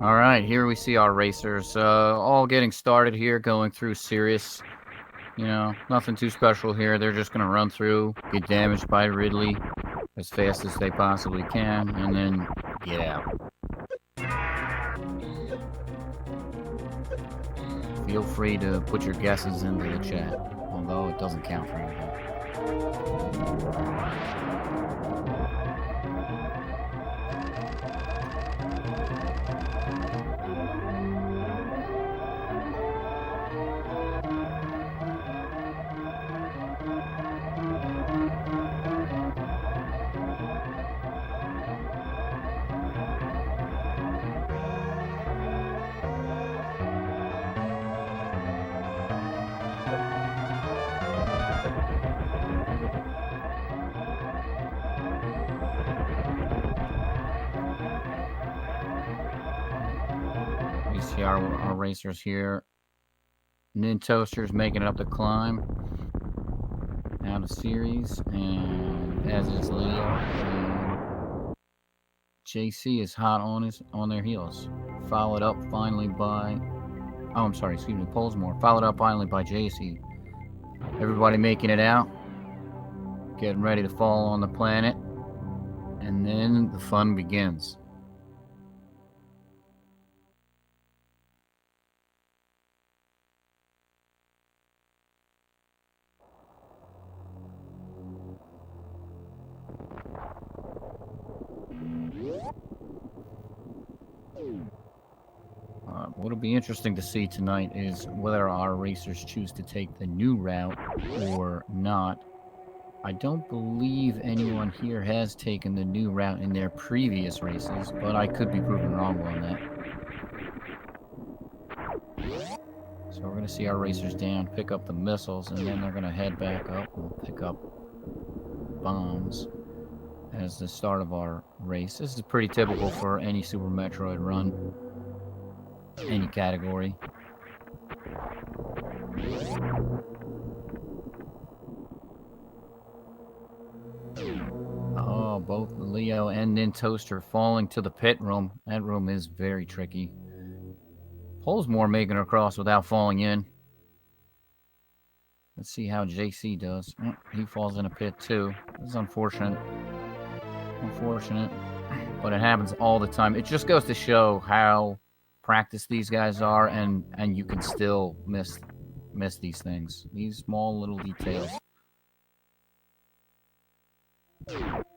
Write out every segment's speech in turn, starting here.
All right, here we see our racers all getting started here, going through serious, nothing too special here. They're just going to run through, get damaged by Ridley as fast as they possibly can, and then get out. Feel free to put your guesses into the chat, although it doesn't count for anything. You see our racers here. Nintoaster's making it up the climb out of series, and as is Leo. And JC is hot on their heels. Followed up finally by Pollsmor. Followed up finally by JC. Everybody making it out, getting ready to fall on the planet, and then the fun begins. What'll be interesting to see tonight is whether our racers choose to take the new route or not. I don't believe anyone here has taken the new route in their previous races, but I could be proven wrong on that. So we're going to see our racers down, pick up the missiles, and then they're going to head back up and pick up bombs as the start of our race. This is pretty typical for any Super Metroid run. Any category. Oh, both Leo and Nintoaster falling to the pit room. That room is very tricky. Pollsmor making her across without falling in. Let's see how JC does. Oh, he falls in a pit too. This is unfortunate. But it happens all the time. It just goes to show how practiced these guys are, and you can still miss these things, these small little details.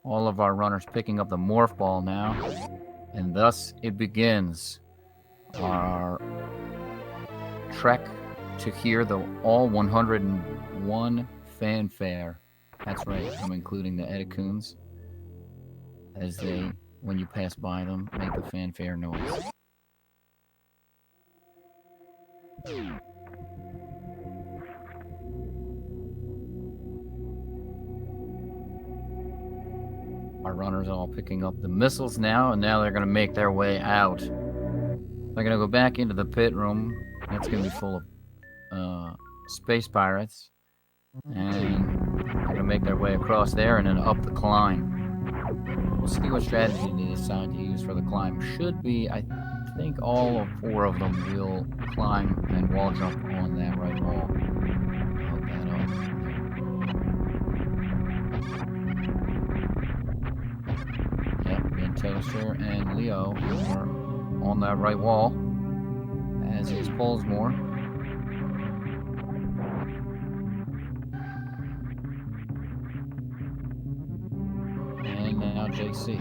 All of our runners picking up the morph ball now, and thus it begins our trek to hear the all 101 fanfare. That's right, I'm including the Edicoons, as they, when you pass by them, make a fanfare noise. Our runners are all picking up the missiles now, and now they're going to make their way out. They're going to go back into the pit room. That's going to be full of space pirates. And they're going to make their way across there and then up the climb. We'll see what strategy they decide to use for the climb. Should be, I think all 4 of them will climb and wall jump on that right wall. Hold that up. Yep, Nintoaster and Leo are on that right wall, as is Pollsmor. And now JC.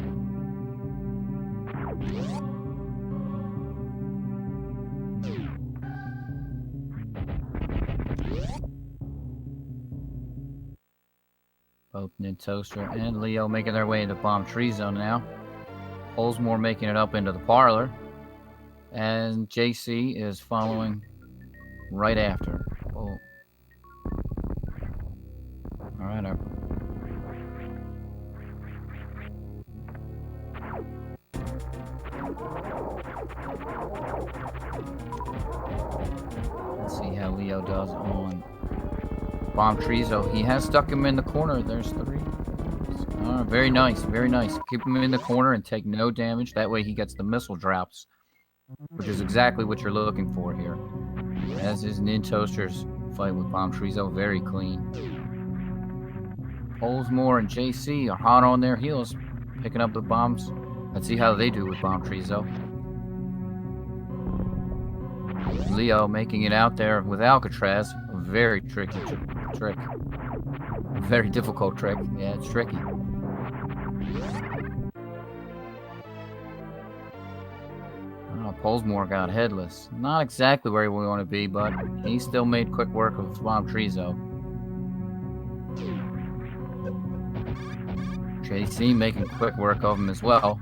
Both Nintoaster and Leo making their way into Bomb Tree Zone now. Pollsmor making it up into the parlor. And JC is following right after. Oh. Alright. Let's see how Leo does on Bomb Trees. Oh, he has stuck him in the corner. There's 3. Very nice, very nice. Keep him in the corner and take no damage. That way he gets the missile drops which is exactly what you're looking for here. As is Nintoaster's fight with Bomb Treezo, very clean. Pollsmor and JC are hot on their heels, picking up the bombs. Let's see how they do with Bomb Treezo. Leo making it out there with Alcatraz. A very tricky trick. A very difficult trick. Yeah, it's tricky. Pollsmor got headless. Not exactly where we want to be, but he still made quick work of Bomb Treezo. JC making quick work of him as well.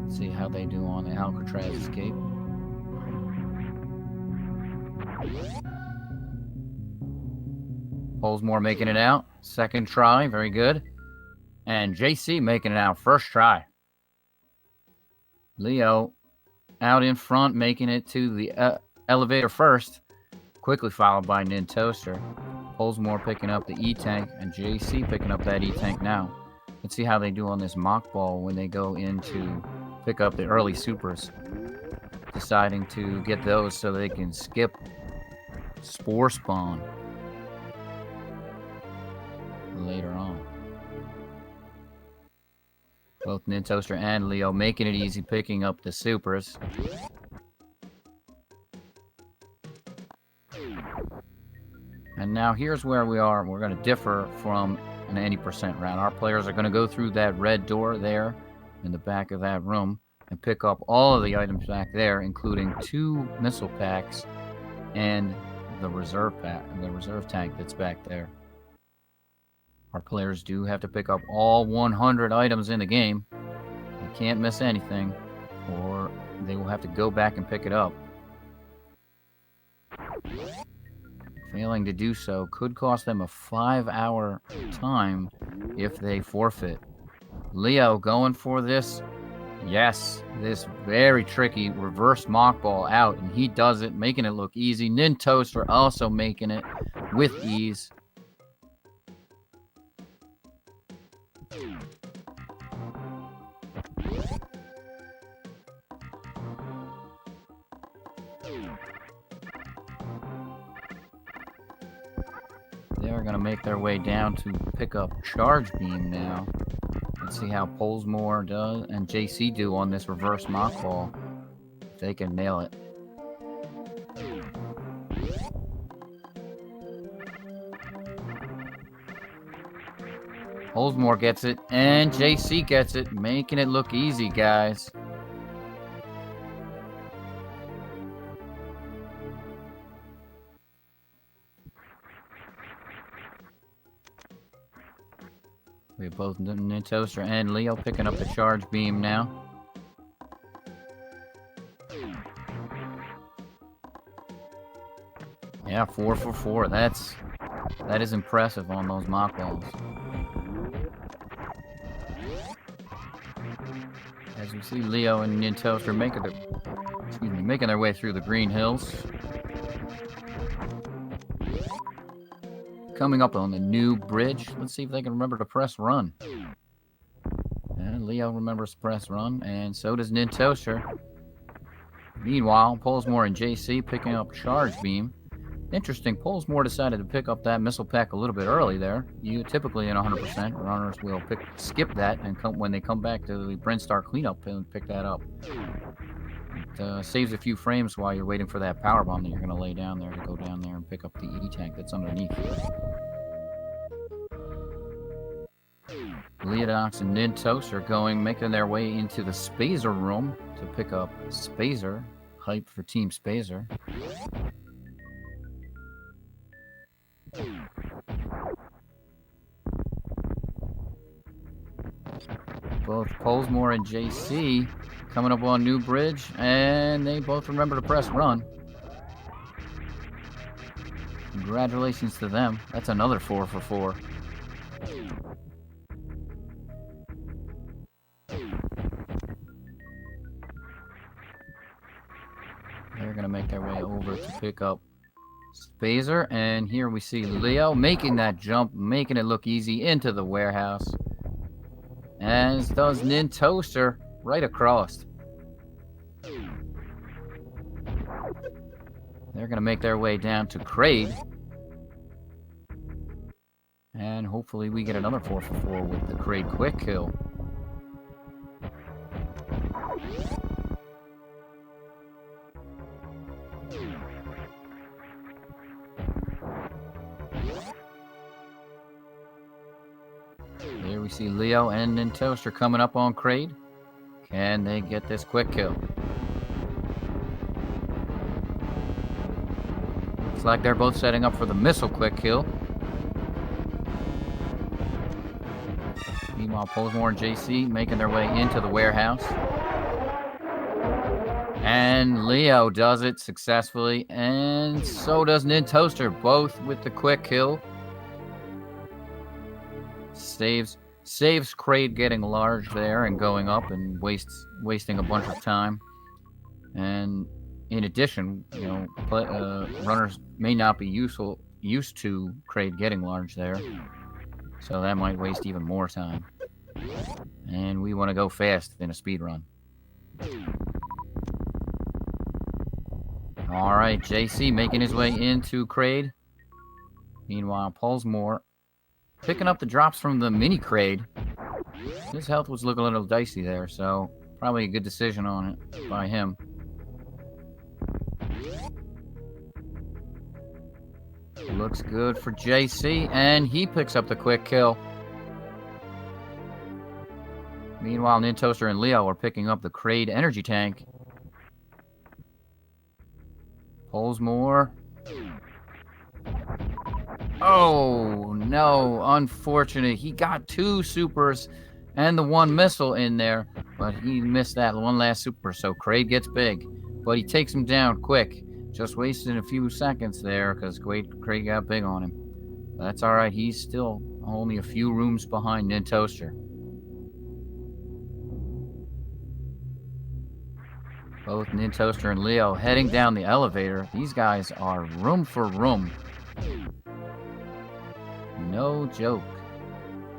Let's see how they do on the Alcatraz escape. Pollsmor making it out. Second try, very good. And JC making it out first try. Leo out in front, making it to the elevator first, quickly followed by Nintoaster. Pollsmor picking up the E-Tank, and JC picking up that E-Tank now. Let's see how they do on this mock ball when they go in to pick up the early supers. Deciding to get those so they can skip Spore Spawn later on. Both Nintoaster and Leo making it easy, picking up the supers. And now here's where we are. We're going to differ from an 80% round. Our players are going to go through that red door there in the back of that room and pick up all of the items back there, including 2 missile packs and the reserve pack, the reserve tank that's back there. Our players do have to pick up all 100 items in the game. They can't miss anything, or they will have to go back and pick it up. Failing to do so could cost them a 5-hour time if they forfeit. Leo going for this. Yes, this very tricky reverse mock ball out, and he does it, making it look easy. Nintoaster also making it with ease. They're going to make their way down to pick up Charge Beam now. Let's see how Pollsmor does and JC do on this reverse mock ball. If they can nail it. Pollsmor gets it, and JC gets it, making it look easy, guys. We have both Nintoaster and Leo picking up the Charge Beam now. Yeah, 4 for 4. That is impressive on those mock balls. As we see Leo and Nintoaster making their way through the green hills. Coming up on the new bridge. Let's see if they can remember to press run. And Leo remembers to press run, and so does Nintoaster. Meanwhile, Pollsmor and JC picking up Charge Beam. Interesting, Pollsmor decided to pick up that missile pack a little bit early there. You typically in 100%, runners will skip that and when they come back to the Brinstar cleanup and pick that up. It saves a few frames while you're waiting for that power bomb that you're going to lay down there to go down there and pick up the E-Tank that's underneath. Leodox and Nintoaster are making their way into the Spazer room to pick up Spazer. Hype for Team Spazer. Both Pollsmor and JC coming up on New Bridge, and they both remember to press run. Congratulations to them. That's another 4 for 4. They're going to make their way over to pick up Spazer, and here we see Leo making that jump, making it look easy into the warehouse. as does Nintoaster right across. They're going to make their way down to Kraid. And hopefully we get another 4 for 4 with the Kraid quick kill. Here we see Leo and Nintoaster coming up on Kraid. Can they get this quick kill? Looks like they're both setting up for the missile quick kill. Meanwhile, Pollsmor and JC making their way into the warehouse. And Leo does it successfully, and so does Nintoaster, both with the quick kill. Saves Kraid getting large there and going up and wasting a bunch of time. And in addition, you know, runners may not be used to Kraid getting large there, so that might waste even more time. And we want to go fast in a speed run. All right, JC making his way into Kraid. Meanwhile, Pollsmor picking up the drops from the mini Kraid. His health was looking a little dicey there, so probably a good decision on it by him. Looks good for JC, and he picks up the quick kill. Meanwhile, Nintoaster and Leo are picking up the Kraid energy tank. Pollsmor. Oh, no. Unfortunate. He got 2 supers and the 1 missile in there, but he missed that one last super, so Kraid gets big. But he takes him down quick. Just wasted a few seconds there because Kraid got big on him. But that's all right. He's still only a few rooms behind Nintoaster. Both Nintoaster and Leo heading down the elevator. These guys are room for room. No joke.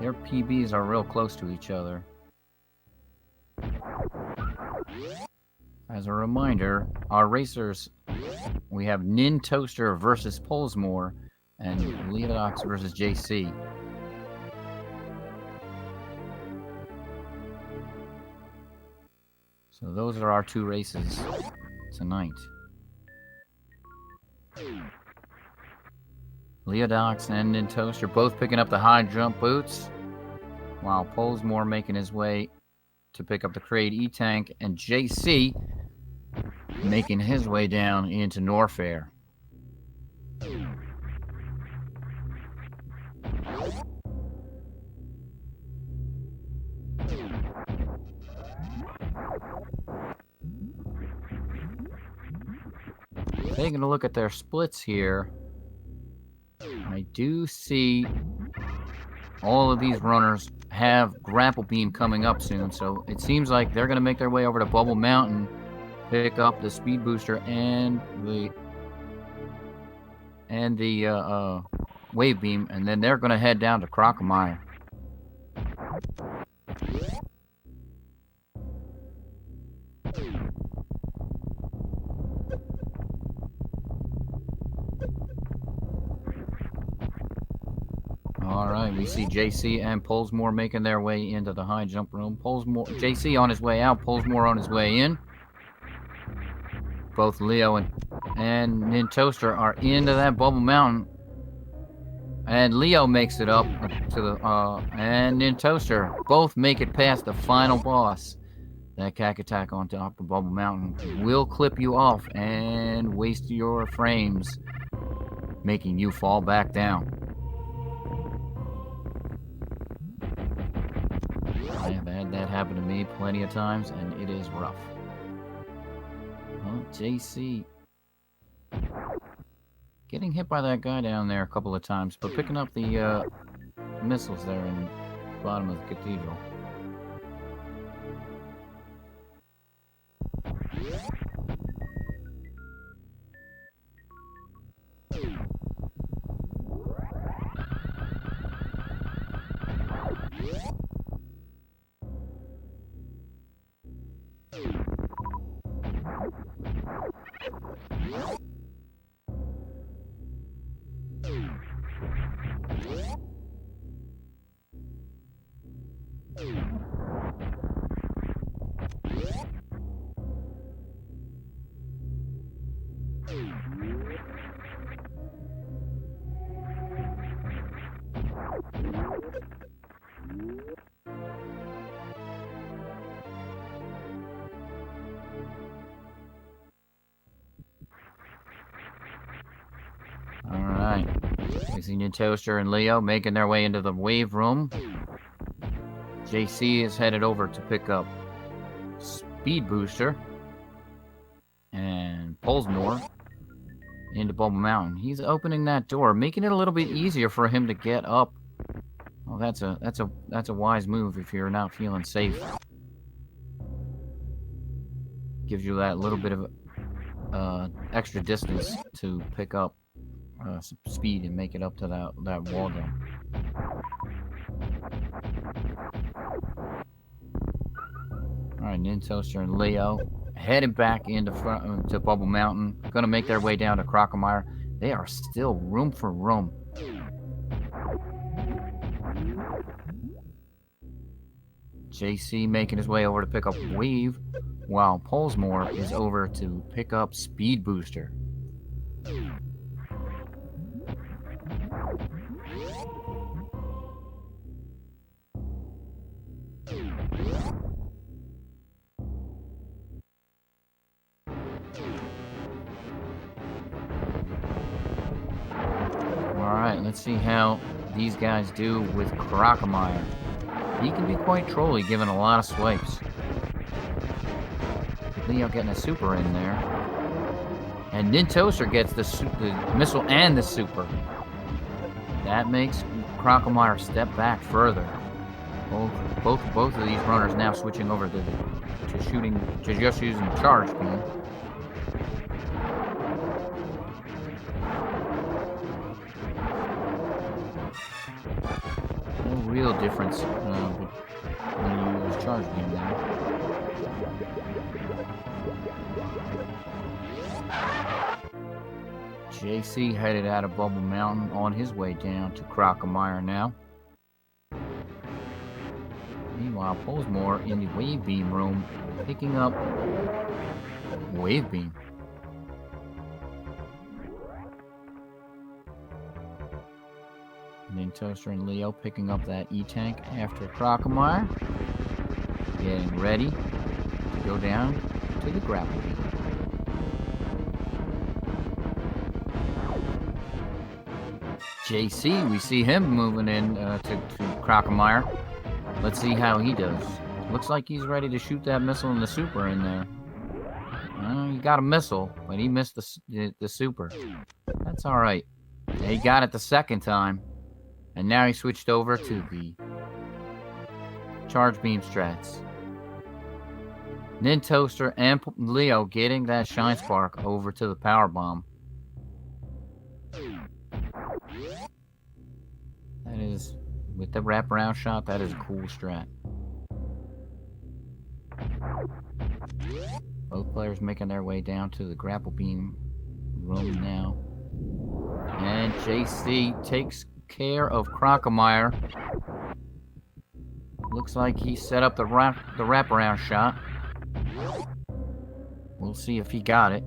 Their PBs are real close to each other. As a reminder, our racers, we have Nintoaster versus Pollsmor and Leodox versus JC. So those are our 2 races tonight. Leodox and Nintoaster both picking up the high jump boots, while Pollsmor making his way to pick up the Kraid E-Tank, and JC making his way down into Norfair. Taking a look at their splits here, I do see all of these runners have Grapple Beam coming up soon, so it seems like they're going to make their way over to Bubble Mountain, pick up the Speed Booster and the Wave Beam, and then they're going to head down to Crocomire. Alright, we see JC and Pollsmor making their way into the high jump room. JC on his way out, Pollsmor on his way in. Both Leo and Nintoaster are into that Bubble Mountain. And Leo makes it up to the and Nintoaster both make it past the final boss. That Cack Attack on top of Bubble Mountain will clip you off and waste your frames, making you fall back down. I have had that happen to me plenty of times, and it is rough. Well, JC getting hit by that guy down there a couple of times, but picking up the missiles there in the bottom of the cathedral. Alright. We see Nintoaster and Leo making their way into the wave room. JC is headed over to pick up Speed Booster. And Pollsmor into Bubble Mountain. He's opening that door, making it a little bit easier for him to get up. Well, that's a wise move if you're not feeling safe. Gives you that little bit of extra distance to pick up speed and make it up to that wall jump. Alright, Nintoaster and Leo heading back into to Bubble Mountain. Gonna make their way down to Crocomire. They are still room for room. JC making his way over to pick up Wave, while Pollsmor is over to pick up Speed Booster. Alright, let's see how these guys do with Crocomire. He can be quite trolly, given a lot of swipes. Leo getting a super in there. And Nintoaster gets the missile and the super. That makes Crocomire step back further. Both of these runners now switching over to just using Charge Beam. No real difference when you use Charge Beam now. JC headed out of Bubble Mountain on his way down to Crocomire now. Meanwhile, Pollsmor in the Wave Beam room picking up Wave Beam. Nintoaster and Leo picking up that E-Tank after Crocomire. Getting ready to go down to the grapple beam. JC, we see him moving in to Crocomire. Let's see how he does. Looks like he's ready to shoot that missile and the super in there. He got a missile, but he missed the super. That's alright. He got it the second time. And now he switched over to the Charge Beam strats. Nintoaster and Leo getting that Shine Spark over to the Power Bomb. That is, with the wraparound shot, that is a cool strat. Both players making their way down to the grapple beam room now. And JC takes care of Crocomire. Looks like he set up the wraparound shot. We'll see if he got it.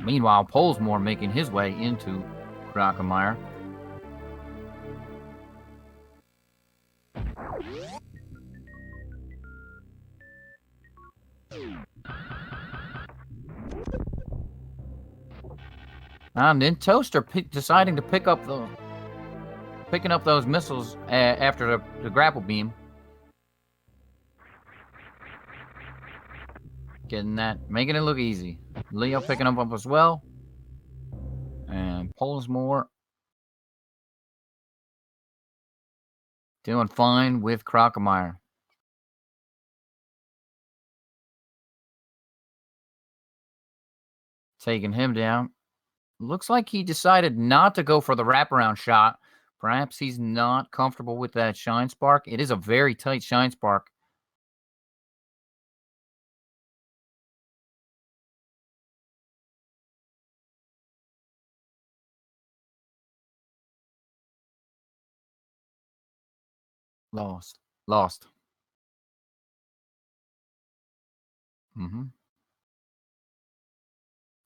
Meanwhile, Pollsmor making his way into Crocomire. Nintoaster deciding to picking up those missiles after the grapple beam. Getting that, making it look easy. Leo picking them up as well. And Pollsmor doing fine with Crocomire. Taking him down. Looks like he decided not to go for the wraparound shot. Perhaps he's not comfortable with that Shine Spark. It is a very tight Shine Spark. Lost. Mm-hmm.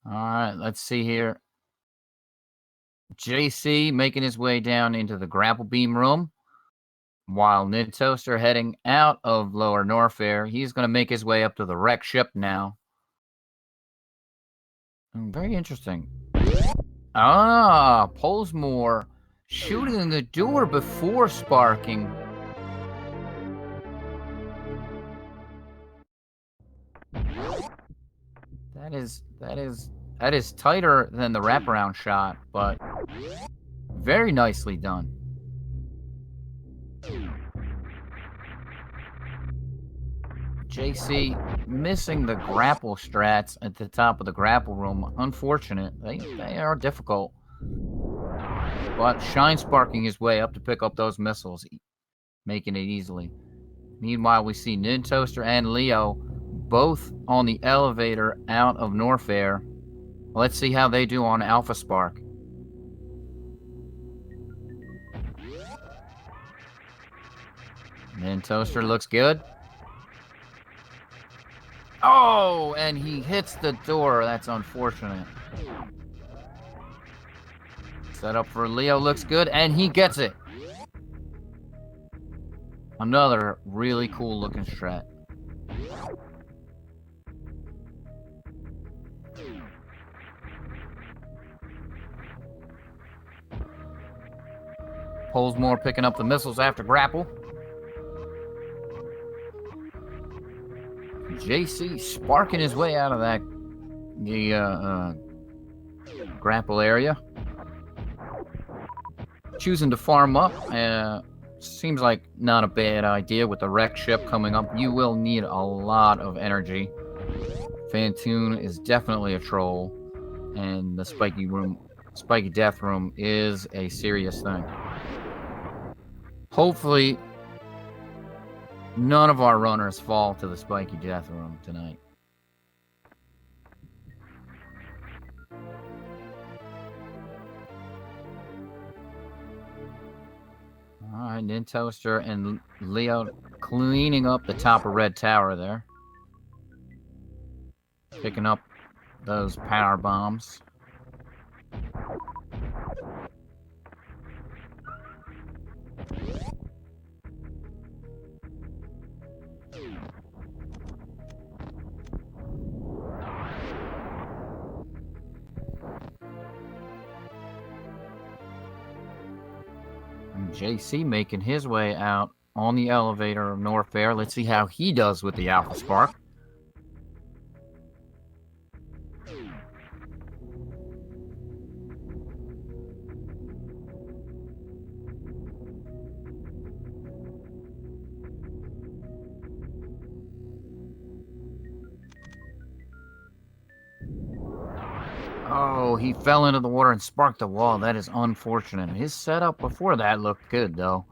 All right, let's see here. JC making his way down into the grapple beam room, while Nintoaster heading out of Lower Norfair. He's going to make his way up to the wreck ship now. Very interesting. Ah, Pollsmor shooting the door before sparking. That is tighter than the wraparound shot, but very nicely done. JC missing the grapple strats at the top of the grapple room. Unfortunate. They are difficult. But Shine sparking his way up to pick up those missiles, making it easily. Meanwhile, we see Nintoaster and Leo both on the elevator out of Norfair. Let's see how they do on Alpha Spark. Nintoaster looks good. Oh, and he hits the door. That's unfortunate. Setup for Leo looks good, and he gets it. Another really cool looking strat. Pollsmor picking up the missiles after grapple. JC sparking his way out of the grapple area. Choosing to farm up. Seems like not a bad idea with the wreck ship coming up. You will need a lot of energy. Phantoon is definitely a troll, and the spiky death room is a serious thing. Hopefully, none of our runners fall to the spiky death room tonight. Alright, Nintoaster and Leo cleaning up the top of Red Tower there. Picking up those power bombs. JC making his way out on the elevator of Norfair. Let's see how he does with the Alpha Spark. Oh, he fell into the water and sparked the wall. That is unfortunate. His setup before that looked good, though.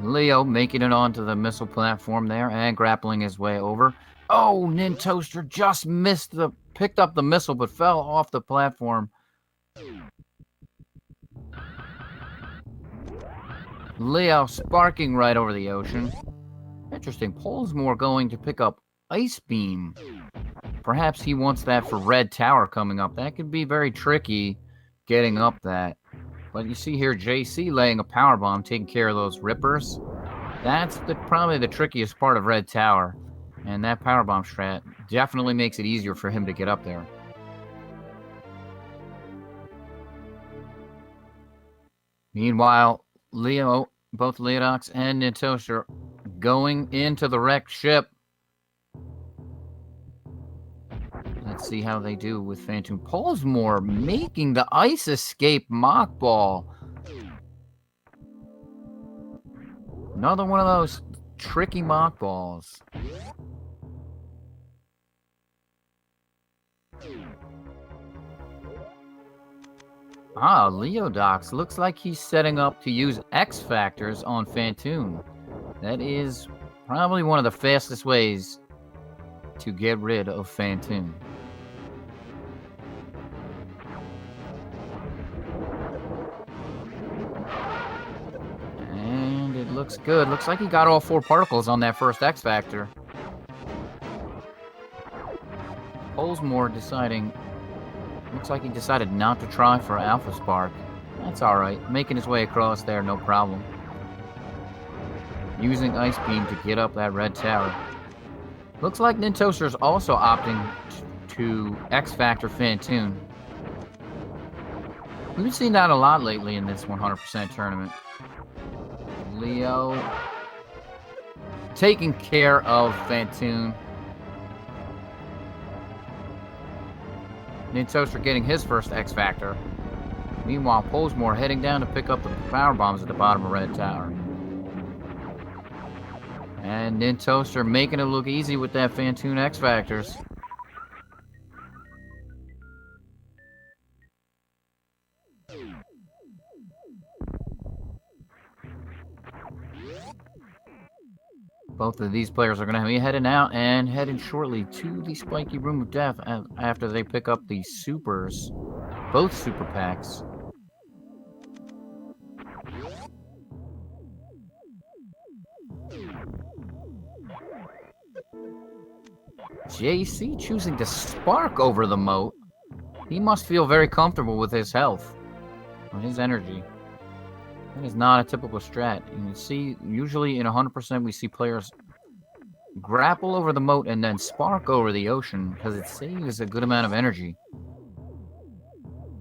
Leo making it onto the missile platform there and grappling his way over. Oh, Nintoaster just picked up the missile but fell off the platform. Leo sparking right over the ocean. Interesting. Pollsmor going to pick up Ice Beam. Perhaps he wants that for Red Tower coming up. That could be very tricky getting up that. But you see here JC laying a power bomb, taking care of those rippers. That's probably the trickiest part of Red Tower. And that power bomb strat definitely makes it easier for him to get up there. Meanwhile, both Leodox and Nintoaster going into the wrecked ship. Let's see how they do with Phantom. Pollsmor making the ice escape mock ball. Another one of those tricky mock balls. Ah, Leodox looks like he's setting up to use X Factors on Phantoon. That is probably one of the fastest ways to get rid of Phantoon. looks good. Looks like he got all 4 particles on that first X Factor. Pollsmor deciding... Looks like he decided not to try for Alpha Spark. That's alright. Making his way across there, no problem. Using Ice Beam to get up that red tower. Looks like Nintoaster's also opting to X Factor Fantoon. We've seen that a lot lately in this 100% tournament. Leo taking care of Fantoon. Nintoaster getting his first X Factor. Meanwhile, Pollsmor heading down to pick up the power bombs at the bottom of Red Tower. And Nintoaster making it look easy with that Fantoon X Factors. Both of these players are going to be heading out and heading shortly to the Spiky Room of Death after they pick up the supers, both super packs. JC choosing to spark over the moat. He must feel very comfortable with his health, or his energy. That is not a typical strat. You see, usually in 100% we see players grapple over the moat and then spark over the ocean because it saves a good amount of energy.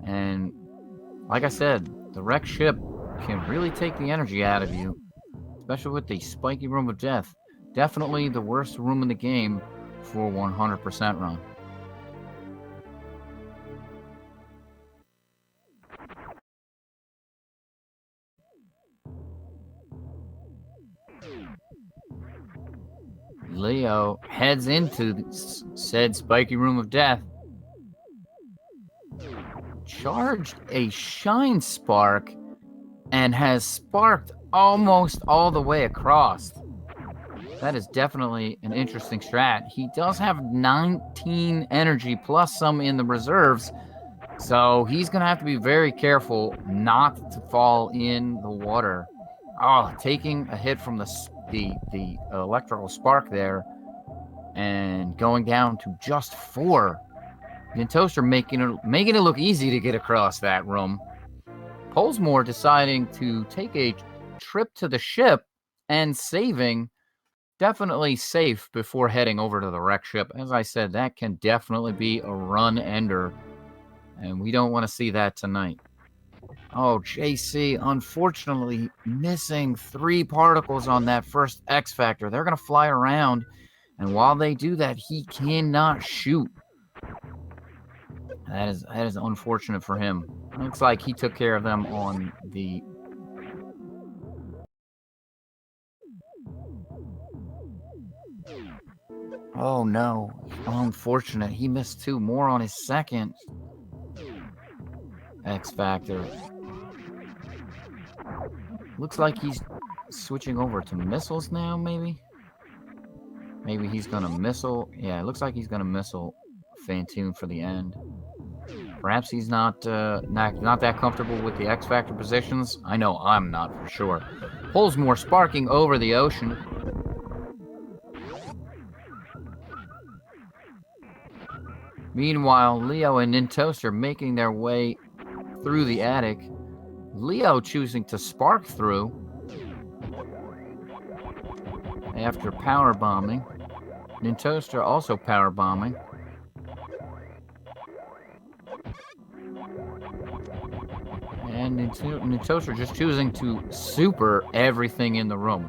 And like I said, the wrecked ship can really take the energy out of you, especially with the Spiky Room of Death. Definitely the worst room in the game for 100% run. Leo heads into said Spiky Room of Death. Charged a Shine Spark and has sparked almost all the way across. That is definitely an interesting strat. He does have 19 energy plus some in the reserves, so he's going to have to be very careful not to fall in the water. Oh, taking a hit from the electrical spark there and going down to just 4. Nintoaster making it look easy to get across that room. Pollsmor deciding to take a trip to the ship and saving. Definitely safe before heading over to the wreck ship. As I said, that can definitely be a run ender, and we don't want to see that tonight. Oh, JC, unfortunately, missing 3 particles on that first X Factor. They're going to fly around, and while they do that, he cannot shoot. That is unfortunate for him. Looks like he took care of them on the... Oh no, unfortunate. He missed 2 more on his second X Factor. Looks like he's switching over to missiles now, maybe? Maybe he's gonna missile. Yeah, it looks like he's gonna missile Fantoon for the end. Perhaps he's not that comfortable with the X Factor positions. I know I'm not for sure. Pollsmor sparking over the ocean. Meanwhile, Leo and Nintoaster making their way through the attic. Leo choosing to spark through after power bombing. Nintoaster also power bombing. And Nintoaster just choosing to super everything in the room.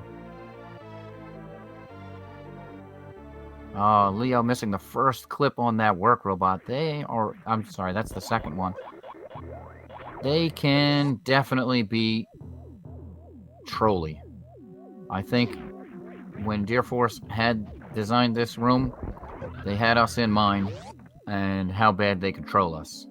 Oh, Leo missing the first clip on that work robot. I'm sorry, that's the second one. They can definitely be trolly. I think when Deer Force had designed this room, they had us in mind and how bad they could troll us.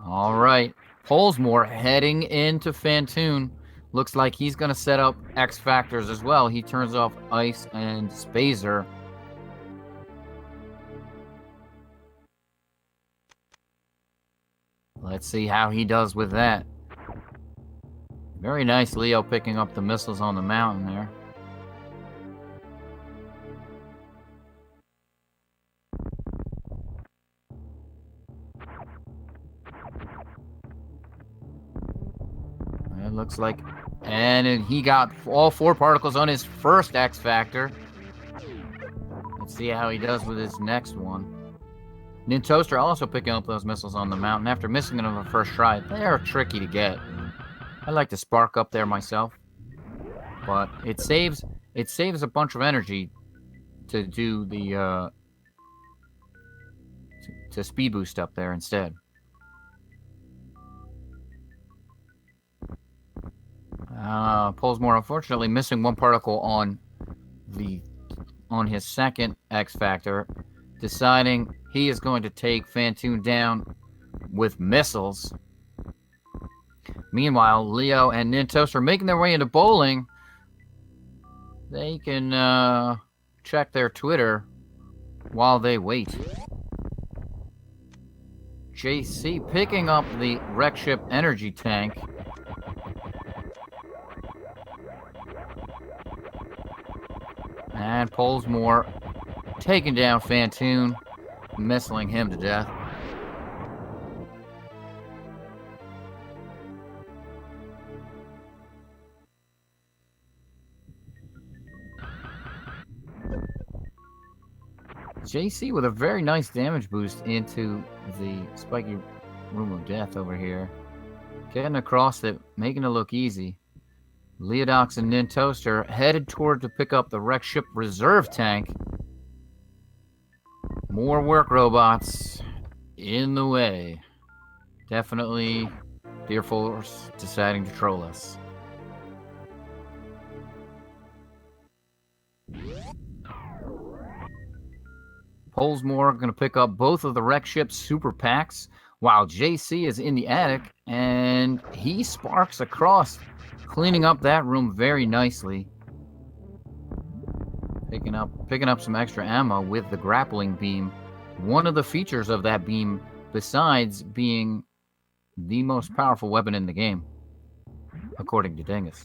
All right, Pollsmor heading into Fantoon. Looks like he's going to set up X Factors as well. He turns off Ice and Spazer. Let's see how he does with that. Very nice, Leo, picking up the missiles on the mountain there. It looks like... And he got all 4 particles on his first X Factor. Let's see how he does with his next one. Nintoaster also picking up those missiles on the mountain after missing them on the first try. They're tricky to get. I like to spark up there myself, but it saves a bunch of energy to do the to speed boost up there instead. Pollsmor unfortunately missing 1 particle on his second X Factor, deciding he is going to take Phantoon down with missiles. Meanwhile, Leo and Nintoaster are making their way into bowling. They can check their Twitter while they wait. JC picking up the wreck ship energy tank. And Pollsmor taking down Phantoon, missiling him to death. JC with a very nice damage boost into the spiky room of death over here. Getting across it, making it look easy. Leodox and Nintoaster headed toward to pick up the wreck ship reserve tank. More work robots in the way. Definitely Deer Force deciding to troll us. Pollsmor going to pick up both of the wreck ship's super packs, while JC is in the attic, and he sparks across, cleaning up that room very nicely. Picking up some extra ammo with the grappling beam. One of the features of that beam, besides being the most powerful weapon in the game, according to Dingus.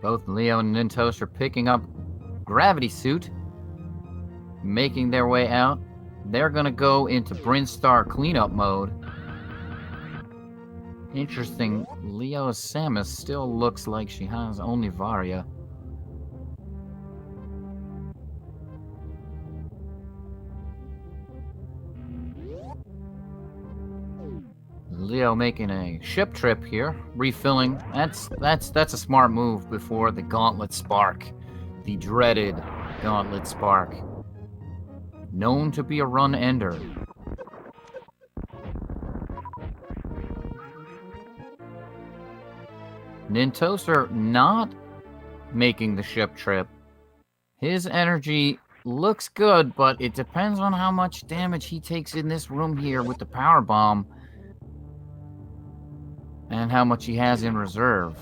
Both Leo and Nintoaster are picking up Gravity Suit, making their way out. They're going to go into Brinstar cleanup mode. Interesting, Leo's Samus still looks like she has only Varia. Leo making a ship trip here, refilling. That's a smart move before the Gauntlet Spark, the dreaded Gauntlet Spark, known to be a run ender. Nintoaster not making the ship trip. His energy looks good, but it depends on how much damage he takes in this room here with the power bomb. And how much he has in reserve.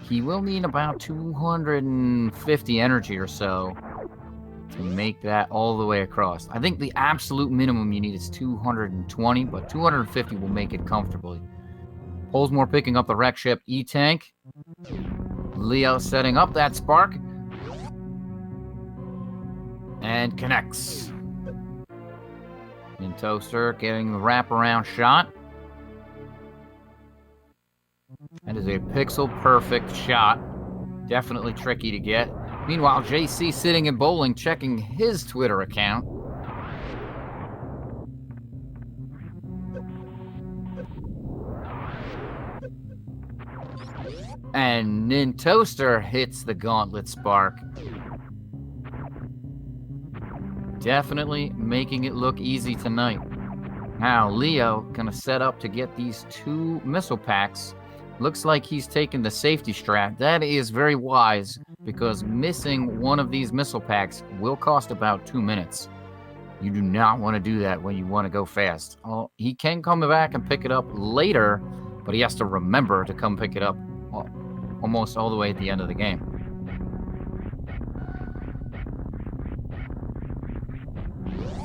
He will need about 250 energy or so to make that all the way across. I think the absolute minimum you need is 220, but 250 will make it comfortably. Pollsmor picking up the wreck ship E-Tank. Leo setting up that spark. And connects. Nintoaster getting the wraparound shot. That is a pixel-perfect shot. Definitely tricky to get. Meanwhile, JC sitting in bowling, checking his Twitter account. And Nintoaster hits the Gauntlet Spark. Definitely making it look easy tonight. Now, Leo gonna set up to get these 2 missile packs. Looks like he's taking the safety strat. That is very wise, because missing one of these missile packs will cost about 2 minutes. You do not want to do that when you want to go fast. He can come back and pick it up later, but he has to remember to come pick it up almost all the way at the end of the game.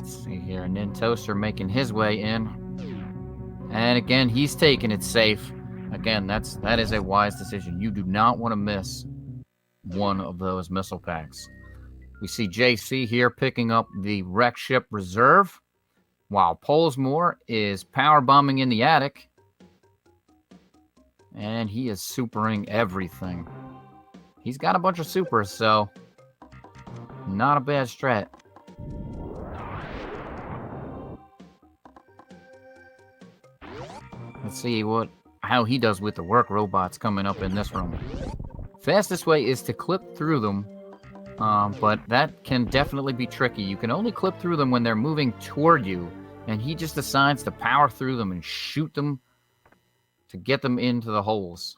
Let's see here. Nintoaster making his way in. And again, he's taking it safe. Again, that is a wise decision. You do not want to miss one of those missile packs. We see JC here picking up the wreck ship reserve, while Pollsmor is power bombing in the attic. And he is supering everything. He's got a bunch of supers, so not a bad strat. Let's see how he does with the work robots coming up in this room. Fastest way is to clip through them, but that can definitely be tricky. You can only clip through them when they're moving toward you, and he just decides to power through them and shoot them to get them into the holes.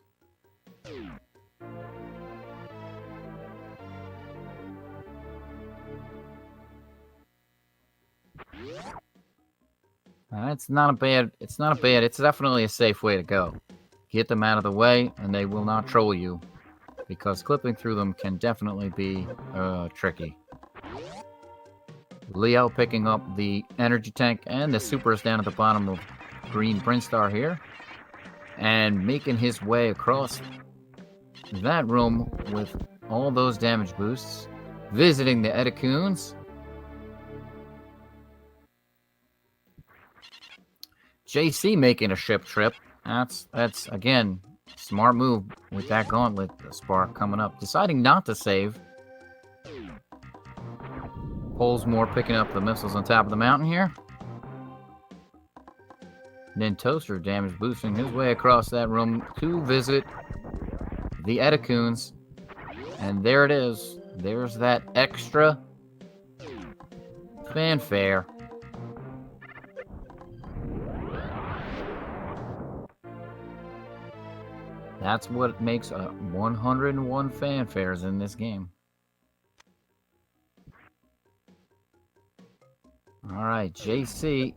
It's definitely a safe way to go. Get them out of the way, and they will not troll you, because clipping through them can definitely be tricky. Leo picking up the energy tank and the supers down at the bottom of Green Brinstar here, and making his way across that room with all those damage boosts, visiting the Edicoons. JC making a ship trip. That's again, smart move with that gauntlet spark coming up. Deciding not to save. Pollsmor picking up the missiles on top of the mountain here. Nintoaster damage boosting his way across that room to visit the Edicoons. And there it is. There's that extra fanfare. That's what makes 101 fanfares in this game. Alright, JC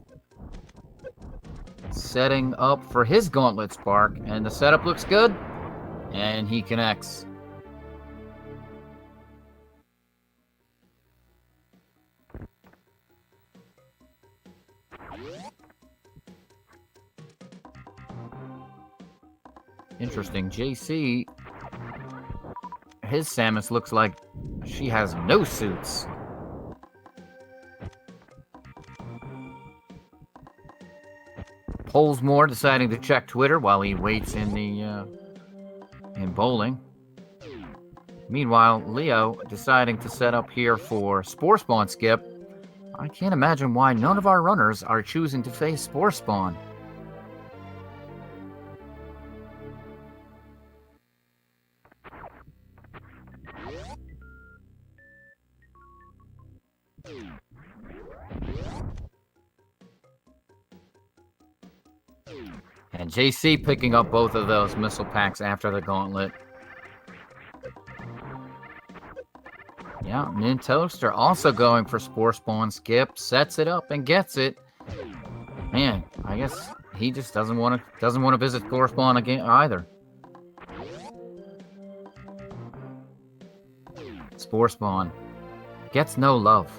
setting up for his gauntlet spark, and the setup looks good, and he connects. Interesting. JC, his Samus looks like she has no suits. Pollsmor deciding to check Twitter while he waits in bowling. Meanwhile, Leo deciding to set up here for Spore Spawn skip. I can't imagine why none of our runners are choosing to face Spore Spawn. And JC picking up both of those missile packs after the gauntlet. Yeah, Nintoaster also going for Spore Spawn skip, sets it up and gets it. Man, I guess he just doesn't want to visit Spore Spawn again either. Spore Spawn gets no love.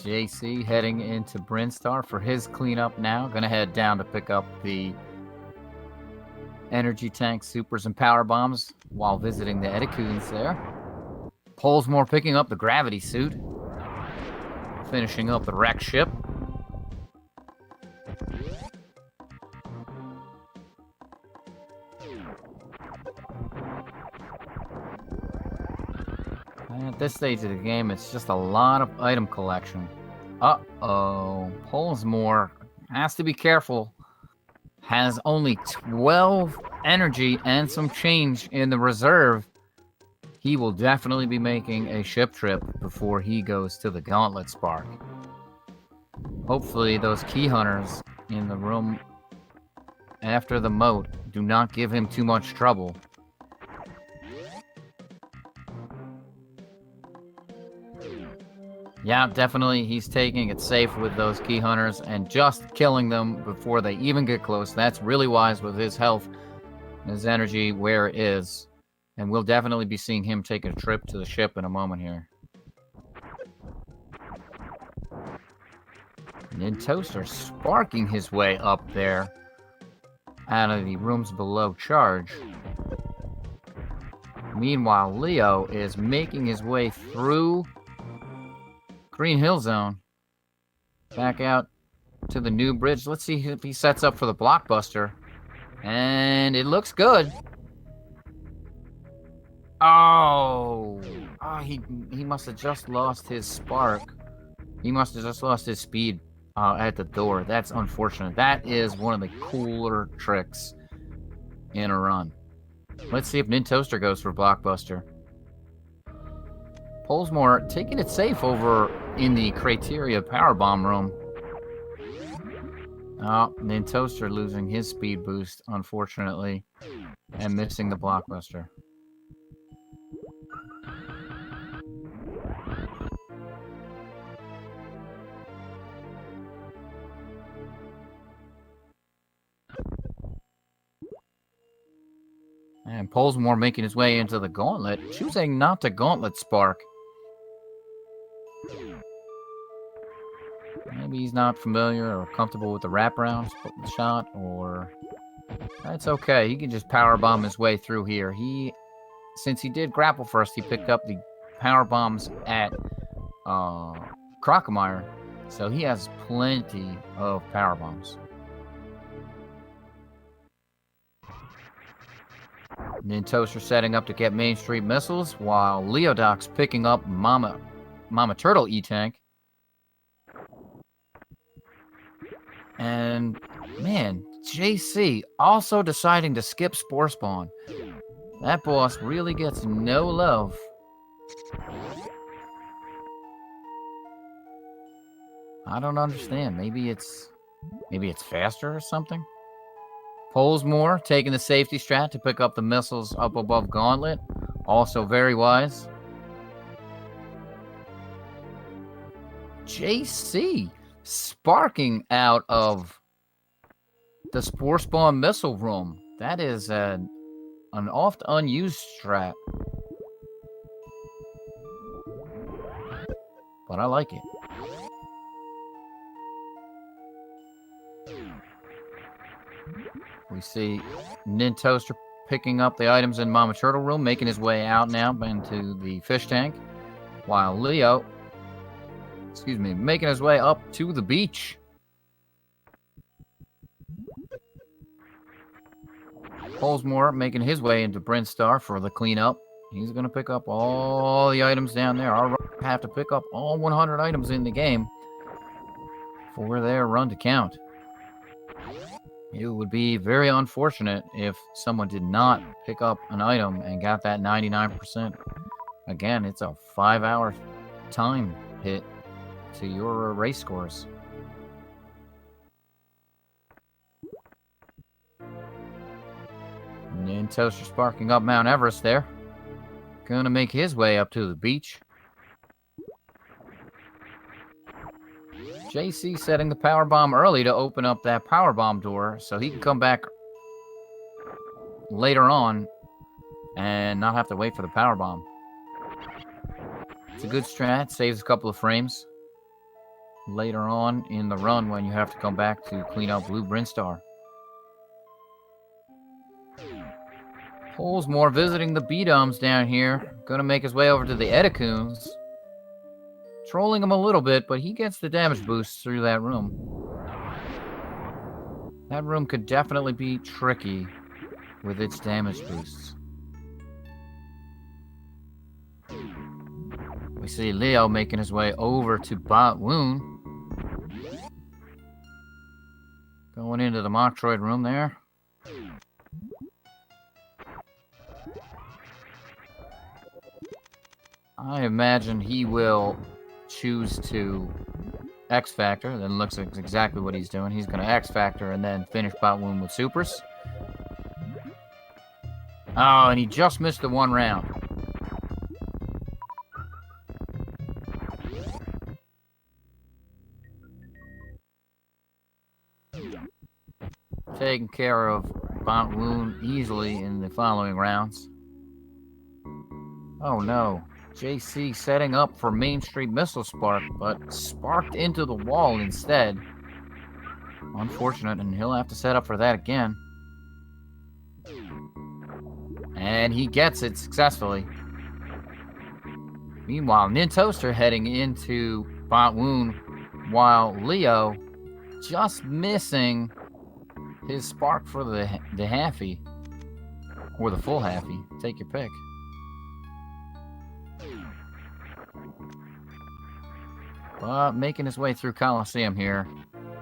JC heading into Brinstar for his cleanup now. Gonna head down to pick up the energy tank, supers, and power bombs while visiting the Edicoons there. Pollsmor picking up the gravity suit. Finishing up the wreck ship. At this stage of the game, it's just a lot of item collection. Uh-oh. Pollsmor has to be careful. Has only 12 energy and some change in the reserve. He will definitely be making a ship trip before he goes to the Gauntlet Spark. Hopefully those key hunters in the room after the moat do not give him too much trouble. Yeah, definitely. He's taking it safe with those key hunters and just killing them before they even get close. That's really wise with his health and his energy where it is. And we'll definitely be seeing him take a trip to the ship in a moment here. Nintoaster sparking his way up there out of the rooms below charge. Meanwhile, Leo is making his way through Green Hill Zone back out to the new bridge. Let's see if he sets up for the blockbuster. And it looks good. Oh, he must have just lost his spark. He must have just lost his speed at the door. That's unfortunate. That is one of the cooler tricks in a run. Let's see if Nintoaster goes for blockbuster. Pollsmor taking it safe over in the Crateria Powerbomb room. Oh, Nintoaster losing his speed boost, unfortunately, and missing the blockbuster. And Pollsmor making his way into the gauntlet, choosing not to gauntlet Spark. Maybe he's not familiar or comfortable with the wraparound shot, or... That's okay. He can just powerbomb his way through here. Since he did grapple first, he picked up the power bombs at Crocomire, so he has plenty of power bombs. Nintoaster setting up to get Main Street missiles, while Leodox picking up Mama Turtle E-Tank. And, man, JC also deciding to skip Spore Spawn. That boss really gets no love. I don't understand. Maybe it's faster or something? Pollsmor taking the safety strat to pick up the missiles up above Gauntlet. Also very wise. JC sparking out of the Spore Spawn missile room. That is an oft unused strat. But I like it. We see Nintoaster picking up the items in Mama Turtle room, making his way out now into the fish tank, while Leo, making his way up to the beach. Pollsmor making his way into Brinstar for the cleanup. He's going to pick up all the items down there. Our run have to pick up all 100 items in the game for their run to count. It would be very unfortunate if someone did not pick up an item and got that 99%. Again, it's a 5-hour time hit to your race scores. Nintoaster sparking up Mount Everest there. Gonna make his way up to the beach. JC setting the power bomb early to open up that power bomb door so he can come back later on and not have to wait for the power bomb. It's a good strat, saves a couple of frames later on in the run when you have to come back to clean up Blue Brinstar. Pollsmor visiting the B-Doms down here. Gonna make his way over to the Edicoons. Trolling him a little bit, but he gets the damage boost through that room. That room could definitely be tricky with its damage boosts. We see Leo making his way over to Bot Woon. Going into the Metroid room there. I imagine he will choose to X Factor. Then looks like exactly what he's doing. He's going to X Factor and then finish Bot Woon with supers. Oh, and he just missed the one round. taking care of Bont Woon easily in the following rounds. Oh no. JC setting up for Main Street Missile Spark, but sparked into the wall instead. Unfortunate, and he'll have to set up for that again. And he gets it successfully. Meanwhile, Nintoaster heading into Bont Woon, while Leo just missing his spark for the halfie. Or the full halfie. Take your pick. But making his way through Coliseum here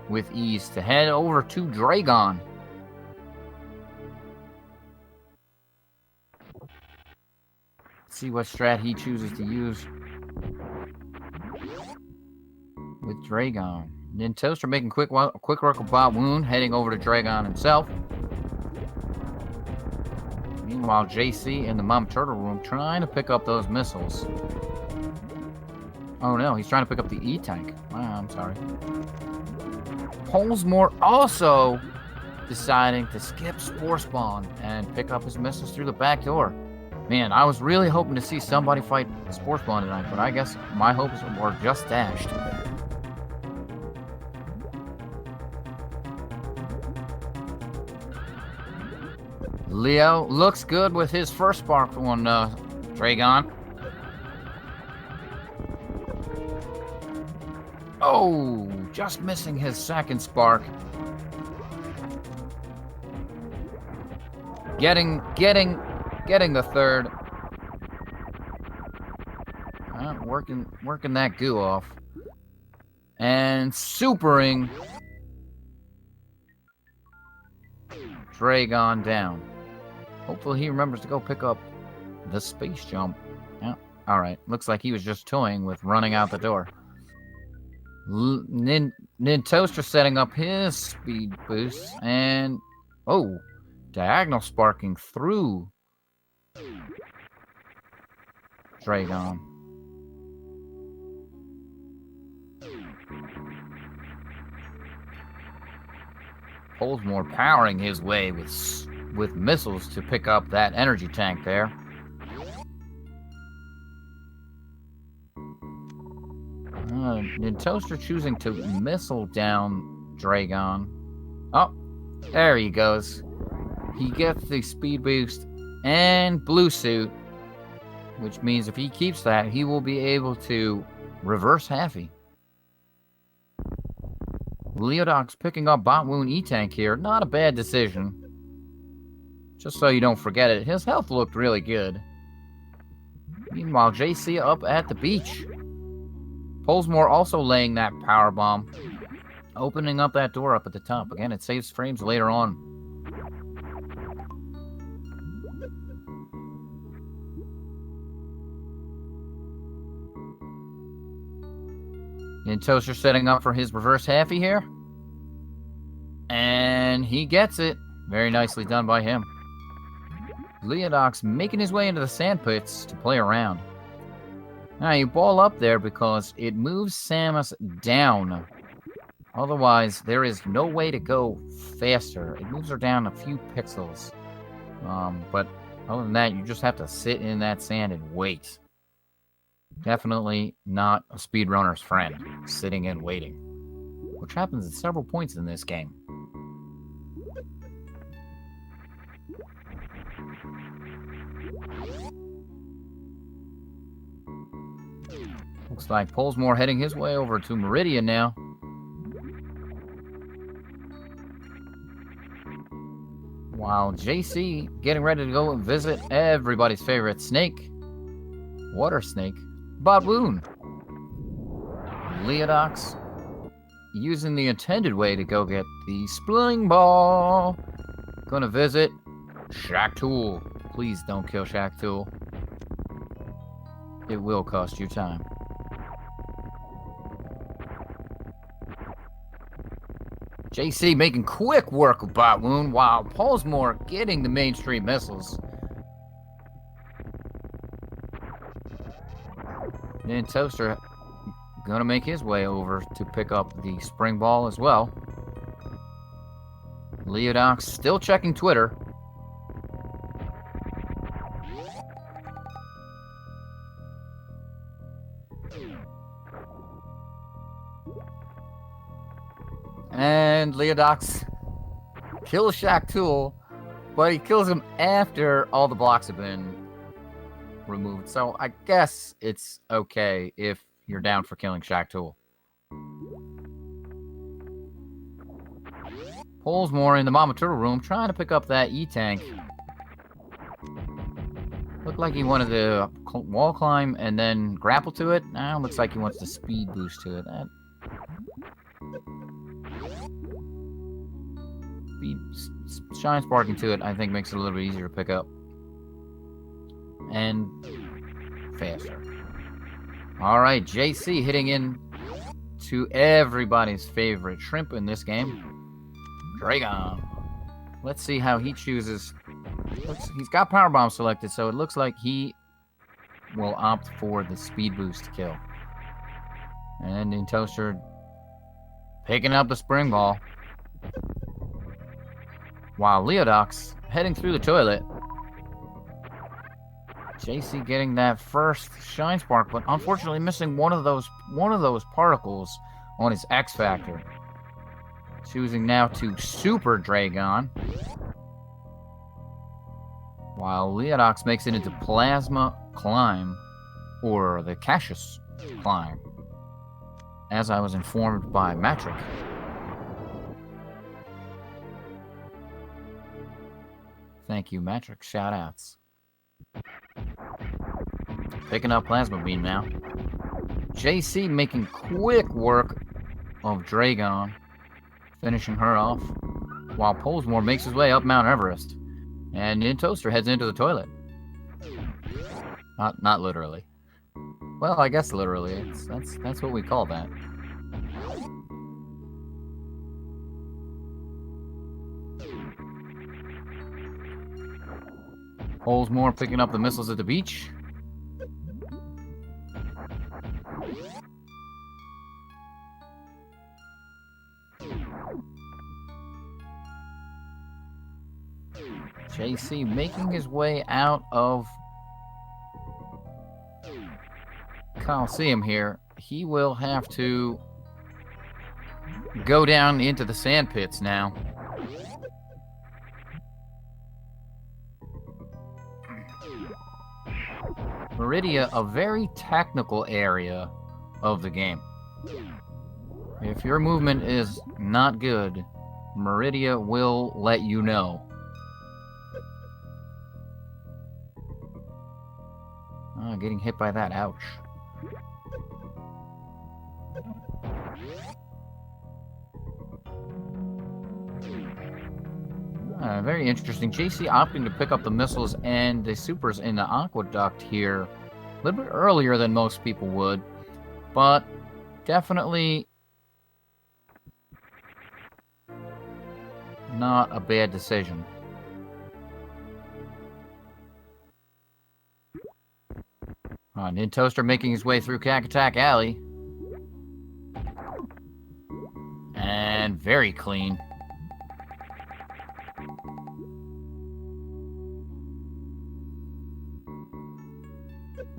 with ease to head over to Dragon. See what strat he chooses to use with Dragon. Nintoaster making quick work of Bont Woon, heading over to Dragon himself. Meanwhile, JC in the Mom Turtle room trying to pick up those missiles. Oh no, he's trying to pick up the E-Tank. Wow, I'm sorry. Pollsmor also deciding to skip Spore Spawn and pick up his missiles through the back door. Man, I was really hoping to see somebody fight Spore Spawn tonight, but I guess my hopes were just dashed. Leo looks good with his first spark on Dragon. Oh, just missing his second spark. Getting the third. Working that goo off. And supering Dragon down. Hopefully he remembers to go pick up the space jump. Yeah, alright. Looks like he was just toying with running out the door. Nintoaster setting up his speed boost. And, oh, diagonal sparking through Dragon. Pollsmor powering his way with missiles to pick up that energy tank there. Nintoaster choosing to missile down Dragon. Oh, there he goes. He gets the speed boost and blue suit, which means if he keeps that, he will be able to reverse halfie. Leodox picking up Bont Woon E-Tank here. Not a bad decision. Just so you don't forget it, his health looked really good. Meanwhile, JC up at the beach. Pollsmor also laying that power bomb. Opening up that door up at the top. Again, it saves frames later on. Nintoaster setting up for his reverse halfie here. And he gets it. Very nicely done by him. Leodox making his way into the sand pits to play around. Now you ball up there because it moves Samus down. Otherwise, there is no way to go faster. It moves her down a few pixels. But other than that, you just have to sit in that sand and wait. Definitely not a speedrunner's friend, sitting and waiting. Which happens at several points in this game. Looks like Pollsmor heading his way over to Meridian now. While JC getting ready to go and visit everybody's favorite snake. Water snake. Bont Woon. Leodox using the intended way to go get the Spling Ball. Gonna visit Shacktool. Please don't kill Shacktool. It will cost you time. JC making quick work of Bont Woon while Pollsmor getting the mainstream missiles. Nintoaster gonna make his way over to pick up the spring ball as well. Leodox still checking Twitter. And Leodox kills Shaq but he kills him after all the blocks have been removed. So I guess it's okay if you're down for killing Shaq Pollsmor in the Mama Turtle room trying to pick up that E-Tank. Looked like he wanted to wall climb and then grapple to it. Now looks like he wants to speed boost to it. That shine sparking to it, I think, makes it a little bit easier to pick up. And faster. Alright, JC hitting in to everybody's favorite shrimp in this game. Dragon. Let's see how he chooses. He's got Power Bomb selected, so it looks like he will opt for the speed boost kill. And Nintoaster picking up the spring ball. While Leodox heading through the toilet. JC getting that first shine spark, but unfortunately missing one of those particles on his X Factor. Choosing now to Super Dragon. While Leodox makes it into Plasma Climb, or the Cassius Climb, as I was informed by Matrick. Thank you, Matrick. Shoutouts. Picking up Plasma Beam now. JC making quick work of Dragon, finishing her off, while Pollsmor makes his way up Mount Everest. And Nintoaster heads into the toilet. Not literally. Well, I guess literally. That's what we call that. Pollsmor picking up the missiles at the beach. JC making his way out of Coliseum here. He will have to go down into the sand pits now. Meridia, a very technical area of the game. If your movement is not good, Meridia will let you know. Oh, getting hit by that, ouch. Very interesting. JC opting to pick up the missiles and the supers in the aqueduct here a little bit earlier than most people would, but definitely not a bad decision. Nintoaster making his way through Cack-Attack Alley. And very clean.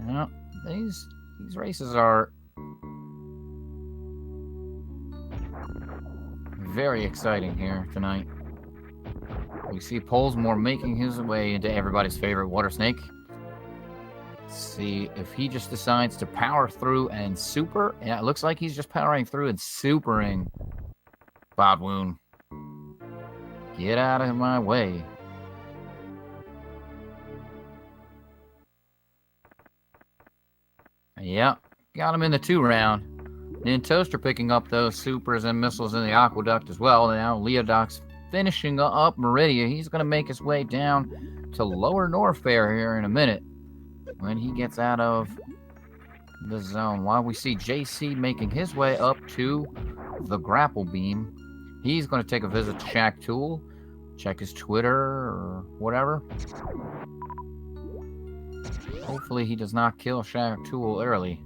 Well, these races are very exciting here tonight. We see Pollsmor making his way into everybody's favorite water snake. See if he just decides to power through and super. Yeah, it looks like he's just powering through and supering Bodwoon. Get out of my way. Yep, got him in the 2 round. Nintoaster picking up those supers and missiles in the aqueduct as well. Now Leodox finishing up Meridia. He's going to make his way down to Lower Norfair here in a minute when he gets out of the zone. While we see JC making his way up to the grapple beam, he's going to take a visit to Shaq Tool, check his Twitter or whatever. Hopefully he does not kill Shaq Tool early.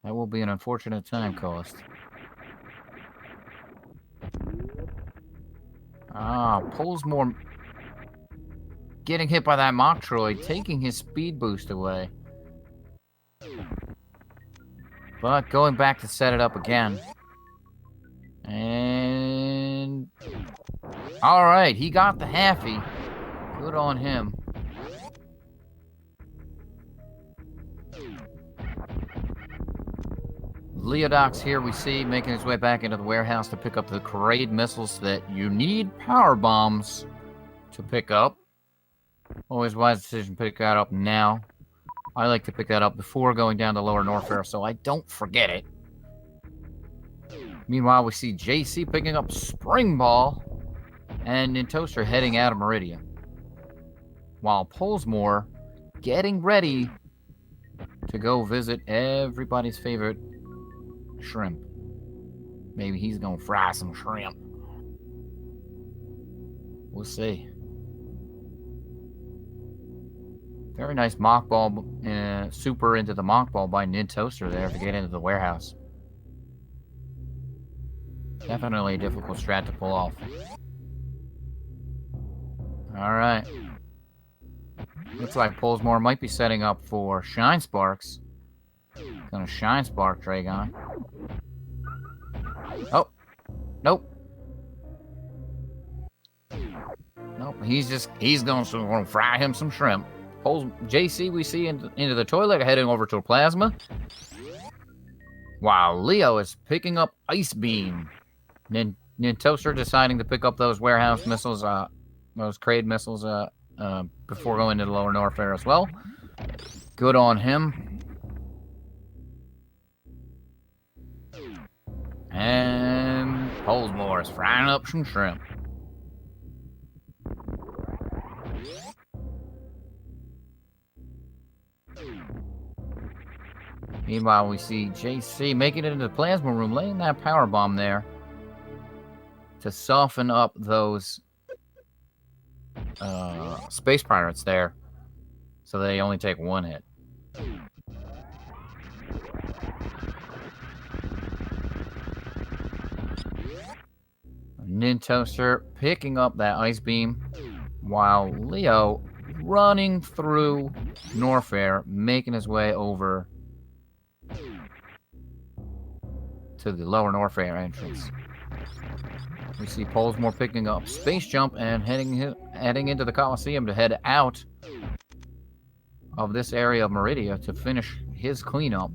That will be an unfortunate time cost. Ah, Pollsmor getting hit by that Metroid, taking his speed boost away. But going back to set it up again. And... Alright, he got the halfie. Good on him. Leodox here we see making his way back into the warehouse to pick up the Kraid missiles that you need power bombs to pick up. Always wise decision to pick that up now. I like to pick that up before going down to Lower Norfair so I don't forget it. Meanwhile, we see JC picking up Spring Ball and Nintoaster heading out of Meridia. While Pollsmor getting ready to go visit everybody's favorite shrimp. Maybe he's gonna fry some shrimp. We'll see. Very nice mock ball, super into the mock ball by Nintoaster there to get into the warehouse. Definitely a difficult strat to pull off. Alright. Looks like Pollsmor might be setting up for Shine Sparks. Gonna Shine Spark Dragon. Oh. Nope. Nope. He's gonna fry him some shrimp. JC we see into the toilet, heading over to a plasma. While Leo is picking up Ice Beam. Nintoaster deciding to pick up those warehouse missiles, those Kraid missiles, before going to the Lower Norfair as well. Good on him. And Pollsmor is frying up some shrimp. Meanwhile, we see JC making it into the plasma room, laying that power bomb there to soften up those space pirates there, so they only take one hit. Nintoaster picking up that ice beam, while Leo running through Norfair, making his way over to the Lower Norfair entrance. We see Pollsmor picking up Space Jump and heading into the Coliseum to head out of this area of Meridia to finish his cleanup.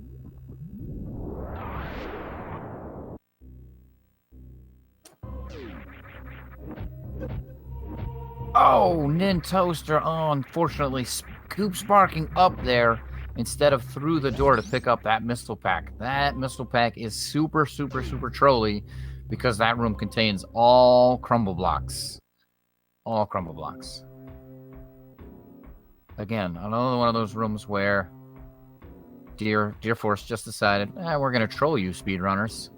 Oh, Nintoaster, unfortunately, scoop sparking up there instead of through the door to pick up that missile pack. That missile pack is super, super, super trolly because that room contains all crumble blocks. All crumble blocks. Again, another one of those rooms where Deer Force just decided, we're going to troll you, speedrunners.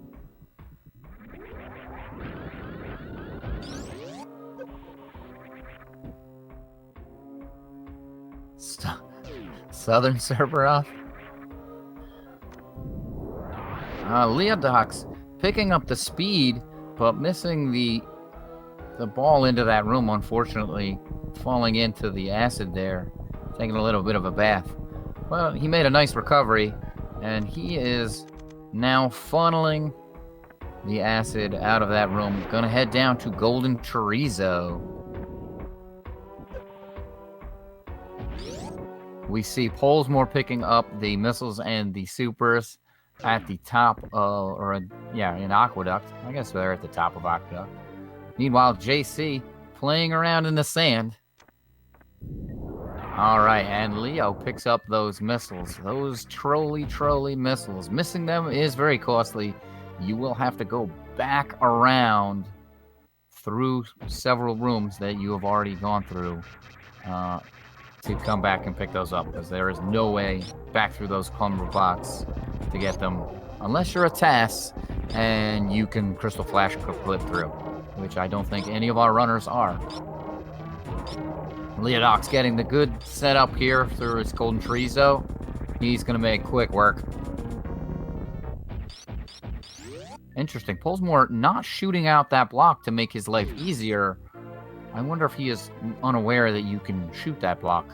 Southern Cerberus. Leodox picking up the speed, but missing the ball into that room, unfortunately, falling into the acid there, taking a little bit of a bath. Well, he made a nice recovery, and he is now funneling the acid out of that room. Gonna head down to Golden Chorizo. We see Pollsmor picking up the missiles and the supers at the top, in Aqueduct. I guess they're at the top of Aqueduct. Meanwhile, JC playing around in the sand. Alright, and Leo picks up those missiles. Those trolley missiles. Missing them is very costly. You will have to go back around through several rooms that you have already gone through to come back and pick those up, because there is no way back through those crumble blocks to get them, unless you're a TAS and you can Crystal Flash clip through, which I don't think any of our runners are. Leodox getting the good setup here through his Golden Chorizo. He's going to make quick work. Interesting. Pollsmor not shooting out that block to make his life easier I wonder if he is unaware that you can shoot that block.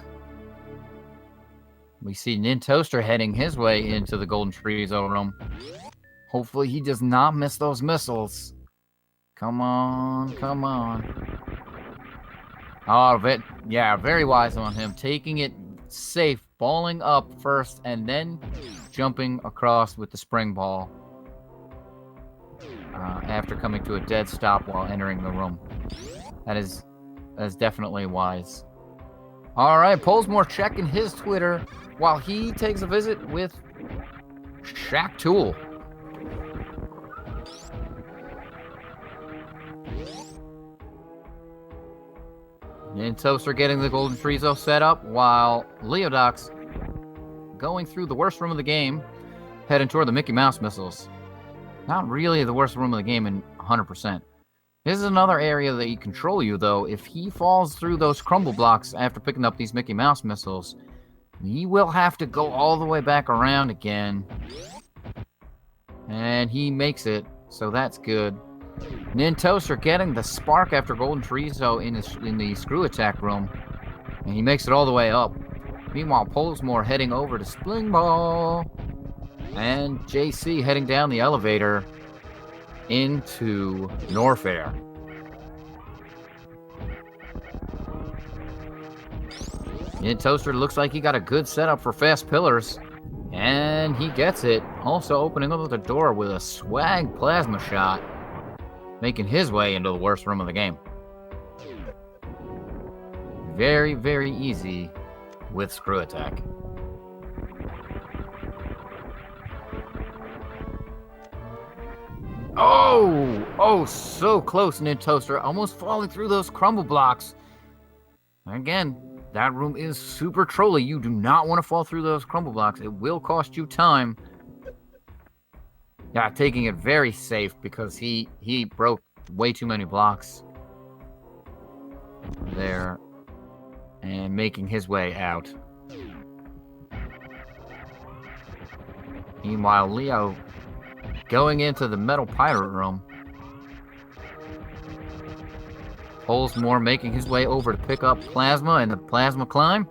We see Nintoaster heading his way into the Golden Frieza room. Hopefully he does not miss those missiles. Come on, come on. Oh, yeah, very wise on him. Taking it safe, balling up first, and then jumping across with the spring ball. After coming to a dead stop while entering the room. That is definitely wise. Alright, Pollsmor checking his Twitter while he takes a visit with Shaq Tool. Nintoaster getting the Golden Frieza set up while Leodox going through the worst room of the game, heading toward the Mickey Mouse missiles. Not really the worst room of the game in 100%. This is another area that he control you, though. If he falls through those crumble blocks after picking up these Mickey Mouse missiles, he will have to go all the way back around again. And he makes it, so that's good. Nintoaster getting the spark after Golden Frieza in the screw attack room. And he makes it all the way up. Meanwhile, Pollsmor heading over to Spling Ball. And JC heading down the elevator into Norfair. Nintoaster looks like he got a good setup for fast pillars. And he gets it. Also opening up the door with a swag plasma shot. Making his way into the worst room of the game. Very, very easy with screw attack. Oh, so close, Nintoaster. Almost falling through those crumble blocks. Again, that room is super trolly. You do not want to fall through those crumble blocks. It will cost you time. Yeah, taking it very safe because he broke way too many blocks there and making his way out. Meanwhile, Leo going into the metal pirate room. Pollsmor making his way over to pick up plasma and the plasma climb.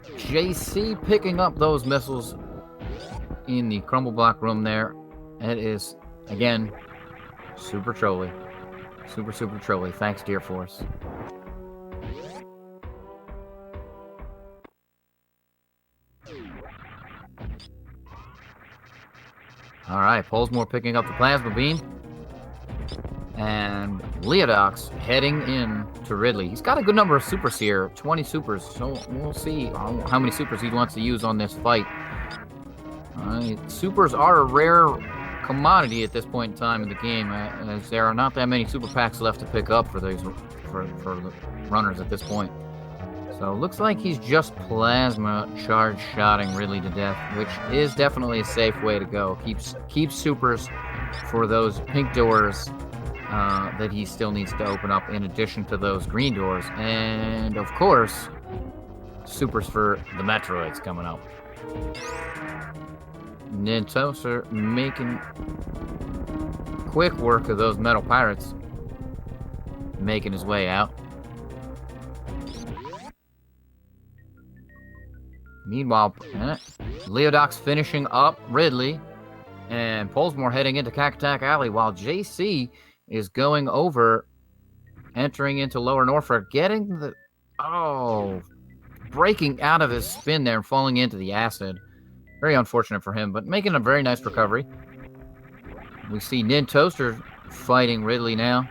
JC picking up those missiles in the crumble block room there. It is, again, super trolly. Super, super trolly. Thanks, Dear Force. Alright, Pollsmor picking up the plasma beam. And Leodox heading in to Ridley. He's got a good number of supers here. 20 supers. So we'll see how many supers he wants to use on this fight. Supers are a rare commodity at this point in time in the game, as there are not that many super packs left to pick up for these for the runners at this point. So looks like he's just plasma charge shotting Ridley to death, which is definitely a safe way to go. Keeps supers for those pink doors that he still needs to open up, in addition to those green doors, and of course, supers for the Metroids coming up. Nintoaster making quick work of those metal pirates, making his way out. Meanwhile, Leodox finishing up Ridley, and Pollsmor heading into Cacatac Alley, while JC is going over, entering into Lower Norfolk, getting the... breaking out of his spin there and falling into the acid. Very unfortunate for him, but making a very nice recovery. We see Nintoaster fighting Ridley now.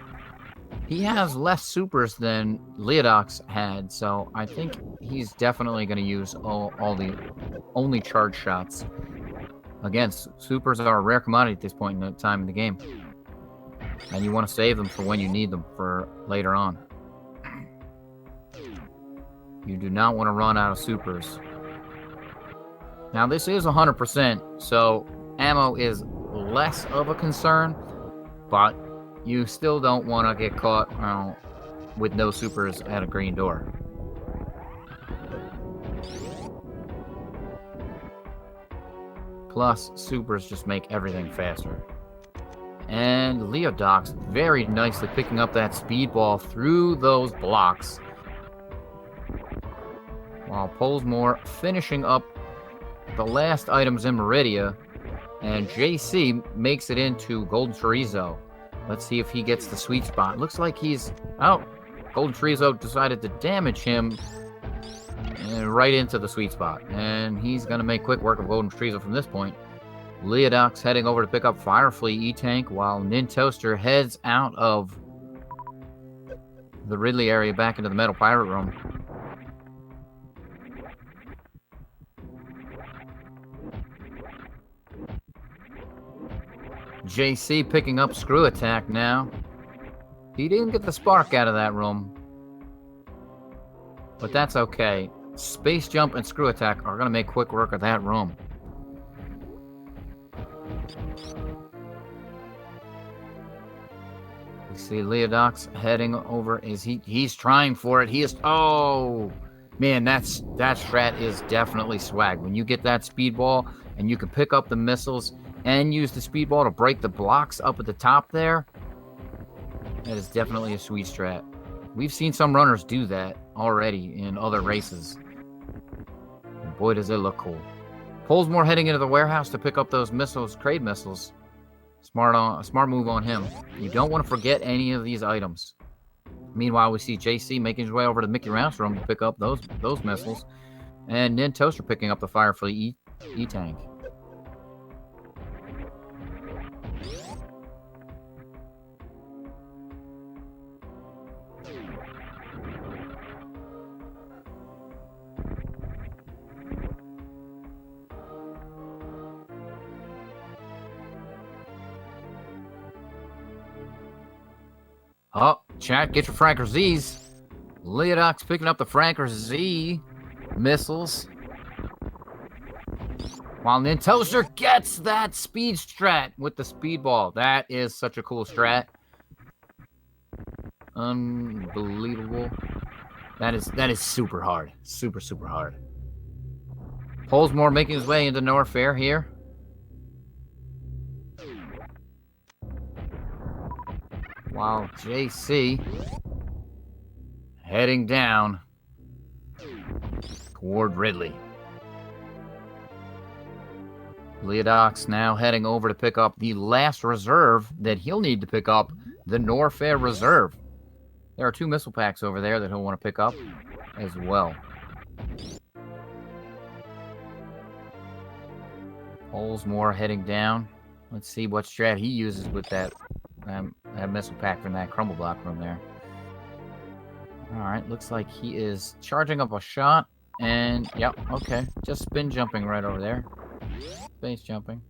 He has less supers than Leodox had, so I think he's definitely going to use all the only charge shots. Again, supers are a rare commodity at this point in time in the game. And you want to save them for when you need them for later on. You do not want to run out of supers. Now, this is 100%, so ammo is less of a concern, but you still don't want to get caught with no supers at a green door. Plus, supers just make everything faster. And Leodox very nicely picking up that speedball through those blocks. While Pollsmor finishing up the last items in Meridia. And JC makes it into Golden Chorizo. Let's see if he gets the sweet spot. Looks like he's... Oh, Golden Chorizo decided to damage him right into the sweet spot. And he's going to make quick work of Golden Chorizo from this point. Leodox heading over to pick up Firefly E-Tank, while Nintoaster heads out of the Ridley area back into the Metal Pirate Room. JC picking up Screw Attack now. He didn't get the spark out of that room, but that's okay. Space Jump and Screw Attack are going to make quick work of that room. We see Leodox heading over. He's trying for it. He is... Oh, man, that strat is definitely swag. When you get that speedball and you can pick up the missiles and use the speedball to break the blocks up at the top there, that is definitely a sweet strat. We've seen some runners do that already in other races. And boy, does it look cool. Pollsmor heading into the warehouse to pick up those missiles, Kraid missiles. Smart move on him. You don't want to forget any of these items. Meanwhile, we see JC making his way over to the Mickey Mouse room to pick up those missiles. And Nintoaster picking up the Firefly E-Tank. Oh, chat, get your Franker Z's. Leodox picking up the Franker Z missiles. While Nintoaster gets that speed strat with the speedball. That is such a cool strat. Unbelievable. That is super hard. Super, super hard. Pollsmor making his way into Norfair here. While JC heading down toward Ridley. Leodox now heading over to pick up the last reserve that he'll need to pick up, the Norfair Reserve. There are 2 missile packs over there that he'll want to pick up as well. Pollsmor heading down. Let's see what strat he uses with that missile pack from that crumble block room there. Alright, looks like he is charging up a shot. And, yep, okay. Just spin jumping right over there. Space jumping.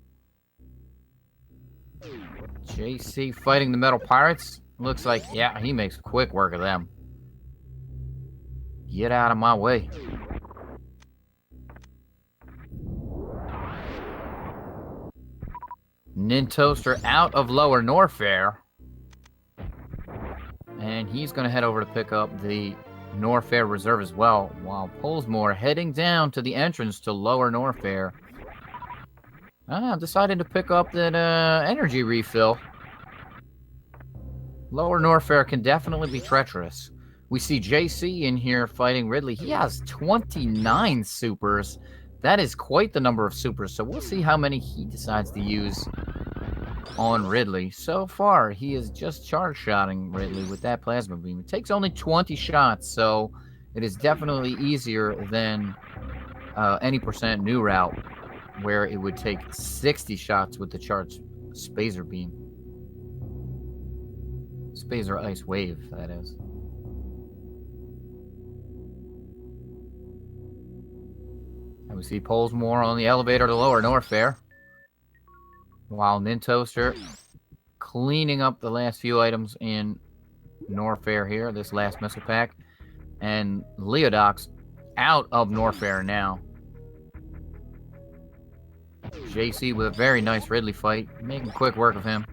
JC fighting the Metal Pirates. Looks like, yeah, he makes quick work of them. Get out of my way. Nintoaster out of Lower Norfair. And he's going to head over to pick up the Norfair Reserve as well, while Pollsmor heading down to the entrance to Lower Norfair. Decided to pick up that energy refill. Lower Norfair can definitely be treacherous. We see JC in here fighting Ridley. He has 29 supers. That is quite the number of supers, so we'll see how many he decides to use on Ridley. So far, he is just charge-shotting Ridley with that plasma beam. It takes only 20 shots, so it is definitely easier than any percent new route, where it would take 60 shots with the charged Spazer beam. Spazer Ice Wave, that is. And we see Pollsmor on the elevator to Lower Norfair, while Nintoaster cleaning up the last few items in Norfair here, this last missile pack, and Leodox out of Norfair now. JC with a very nice Ridley fight, making quick work of him.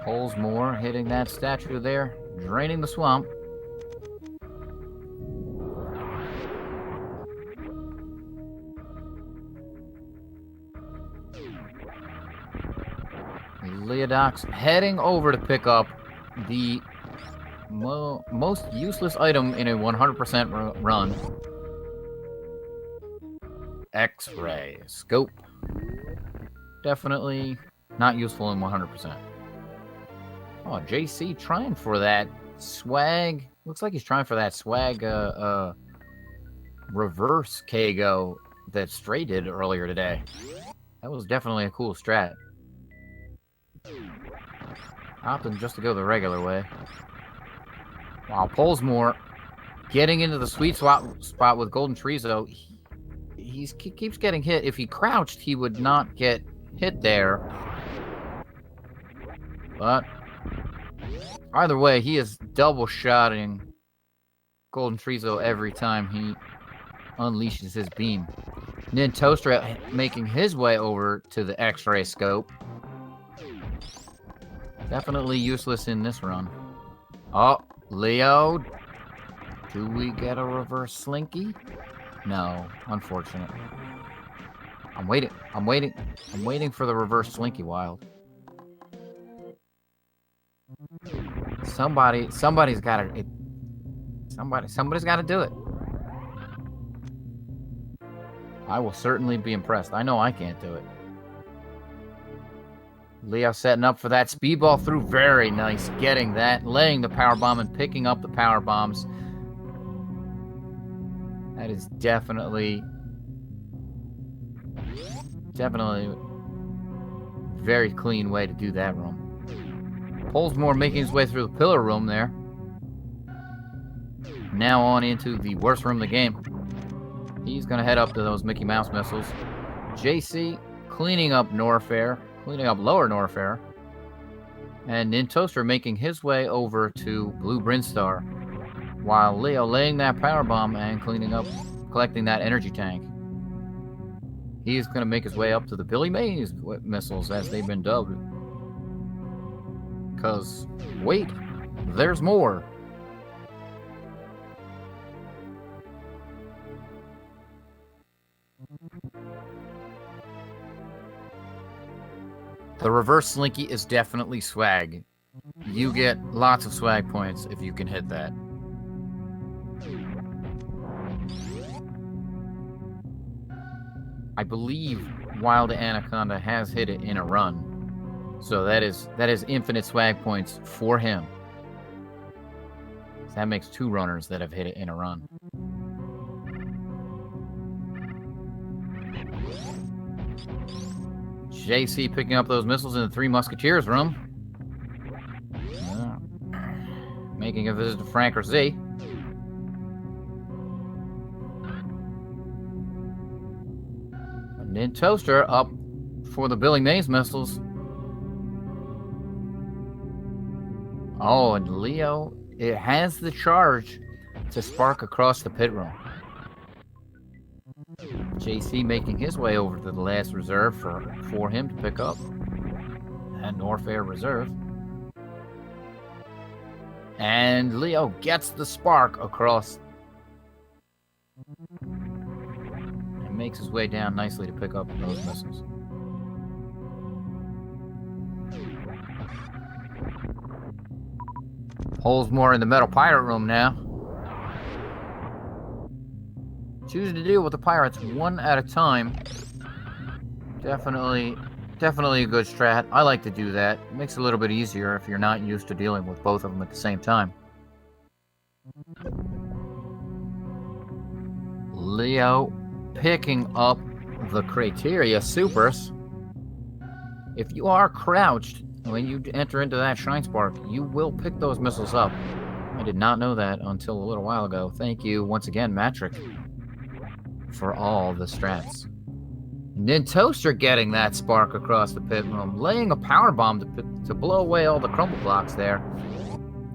Pollsmor hitting that statue there, draining the swamp. Leodox heading over to pick up the most useless item in a 100% run. X-ray scope. Definitely not useful in 100%. Oh, JC trying for that swag. Looks like he's trying for that swag reverse KO that Stray did earlier today. That was definitely a cool strat. Opting just to go the regular way. Wow, Pollsmor getting into the sweet spot with Golden Trezo. He keeps getting hit. If he crouched, he would not get hit there. But either way, he is double-shotting Golden Trezo every time he unleashes his beam. Nintoaster making his way over to the X-ray scope. Definitely useless in this run. Oh, Leo. Do we get a reverse slinky? No, unfortunate. I'm waiting for the reverse slinky wild. Somebody's got to. Somebody's got to do it. I will certainly be impressed. I know I can't do it. Leo setting up for that speedball through. Very nice. Getting that. Laying the power bomb and picking up the power bombs. That is definitely very clean way to do that room. Pollsmor making his way through the pillar room there. Now on into the worst room of the game. He's going to head up to those Mickey Mouse missiles. JC cleaning up Norfair. Cleaning up lower Norfair. And Nintoaster making his way over to Blue Brinstar. While Leo laying that power bomb and collecting that energy tank. He's going to make his way up to the Billy Mays missiles, as they've been dubbed. Because, wait, there's more. The reverse slinky is definitely swag. You get lots of swag points if you can hit that. I believe Wild Anaconda has hit it in a run. So that is infinite swag points for him. So that makes 2 runners that have hit it in a run. JC picking up those missiles in the Three Musketeers room. Making a visit to Frank or Z. Nintoaster up for the Billy Mays missiles. Oh, and Leo, it has the charge to spark across the pit room. JC making his way over to the last reserve for him to pick up. And Norfair reserve. And Leo gets the spark across. And makes his way down nicely to pick up those missiles. Pollsmor in the Metal Pirate room now. Choosing to deal with the pirates one at a time. Definitely a good strat. I like to do that. It makes it a little bit easier if you're not used to dealing with both of them at the same time. Leo picking up the Criteria Supers. If you are crouched when you enter into that Shine Spark, you will pick those missiles up. I did not know that until a little while ago. Thank you once again, Matrick, for all the strats. Nintoaster getting that spark across the pit room, laying a power bomb to blow away all the crumble blocks there.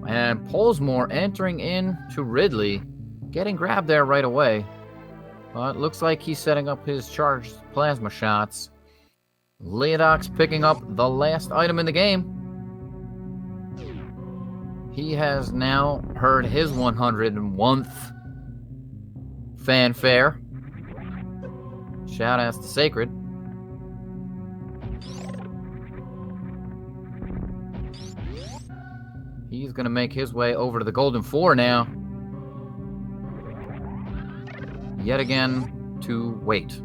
And Pollsmor entering in to Ridley, getting grabbed there right away. But looks like he's setting up his charged plasma shots. Leodox picking up the last item in the game. He has now heard his 101th fanfare. Shout outs to Sacred. He's going to make his way over to the Golden 4 now. Yet again to wait.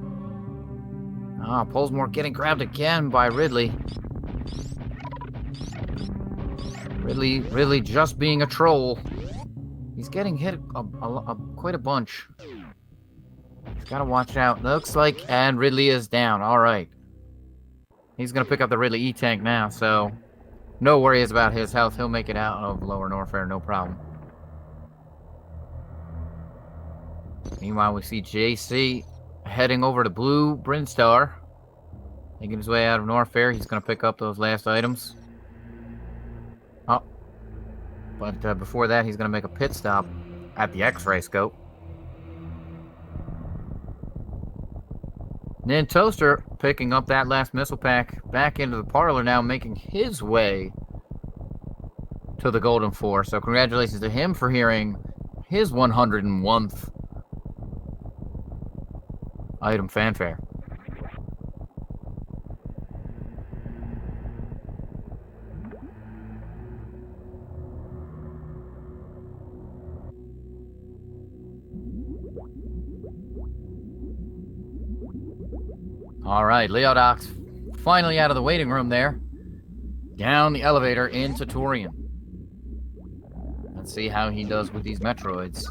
Ah, Pollsmor getting grabbed again by Ridley. Ridley just being a troll. He's getting hit quite a bunch. He's got to watch out. Looks like, and Ridley is down. All right. He's going to pick up the Ridley E-Tank now, so no worries about his health. He'll make it out of Lower Norfair, no problem. Meanwhile, we see JC heading over to Blue Brinstar. Making his way out of Norfair. He's going to pick up those last items. Oh. But before that, he's going to make a pit stop at the X-ray scope. Nintoaster picking up that last missile pack back into the parlor now, making his way to the Golden 4. So congratulations to him for hearing his 101th item fanfare. All right, Leodox finally out of the waiting room there. Down the elevator into Torian. Let's see how he does with these Metroids.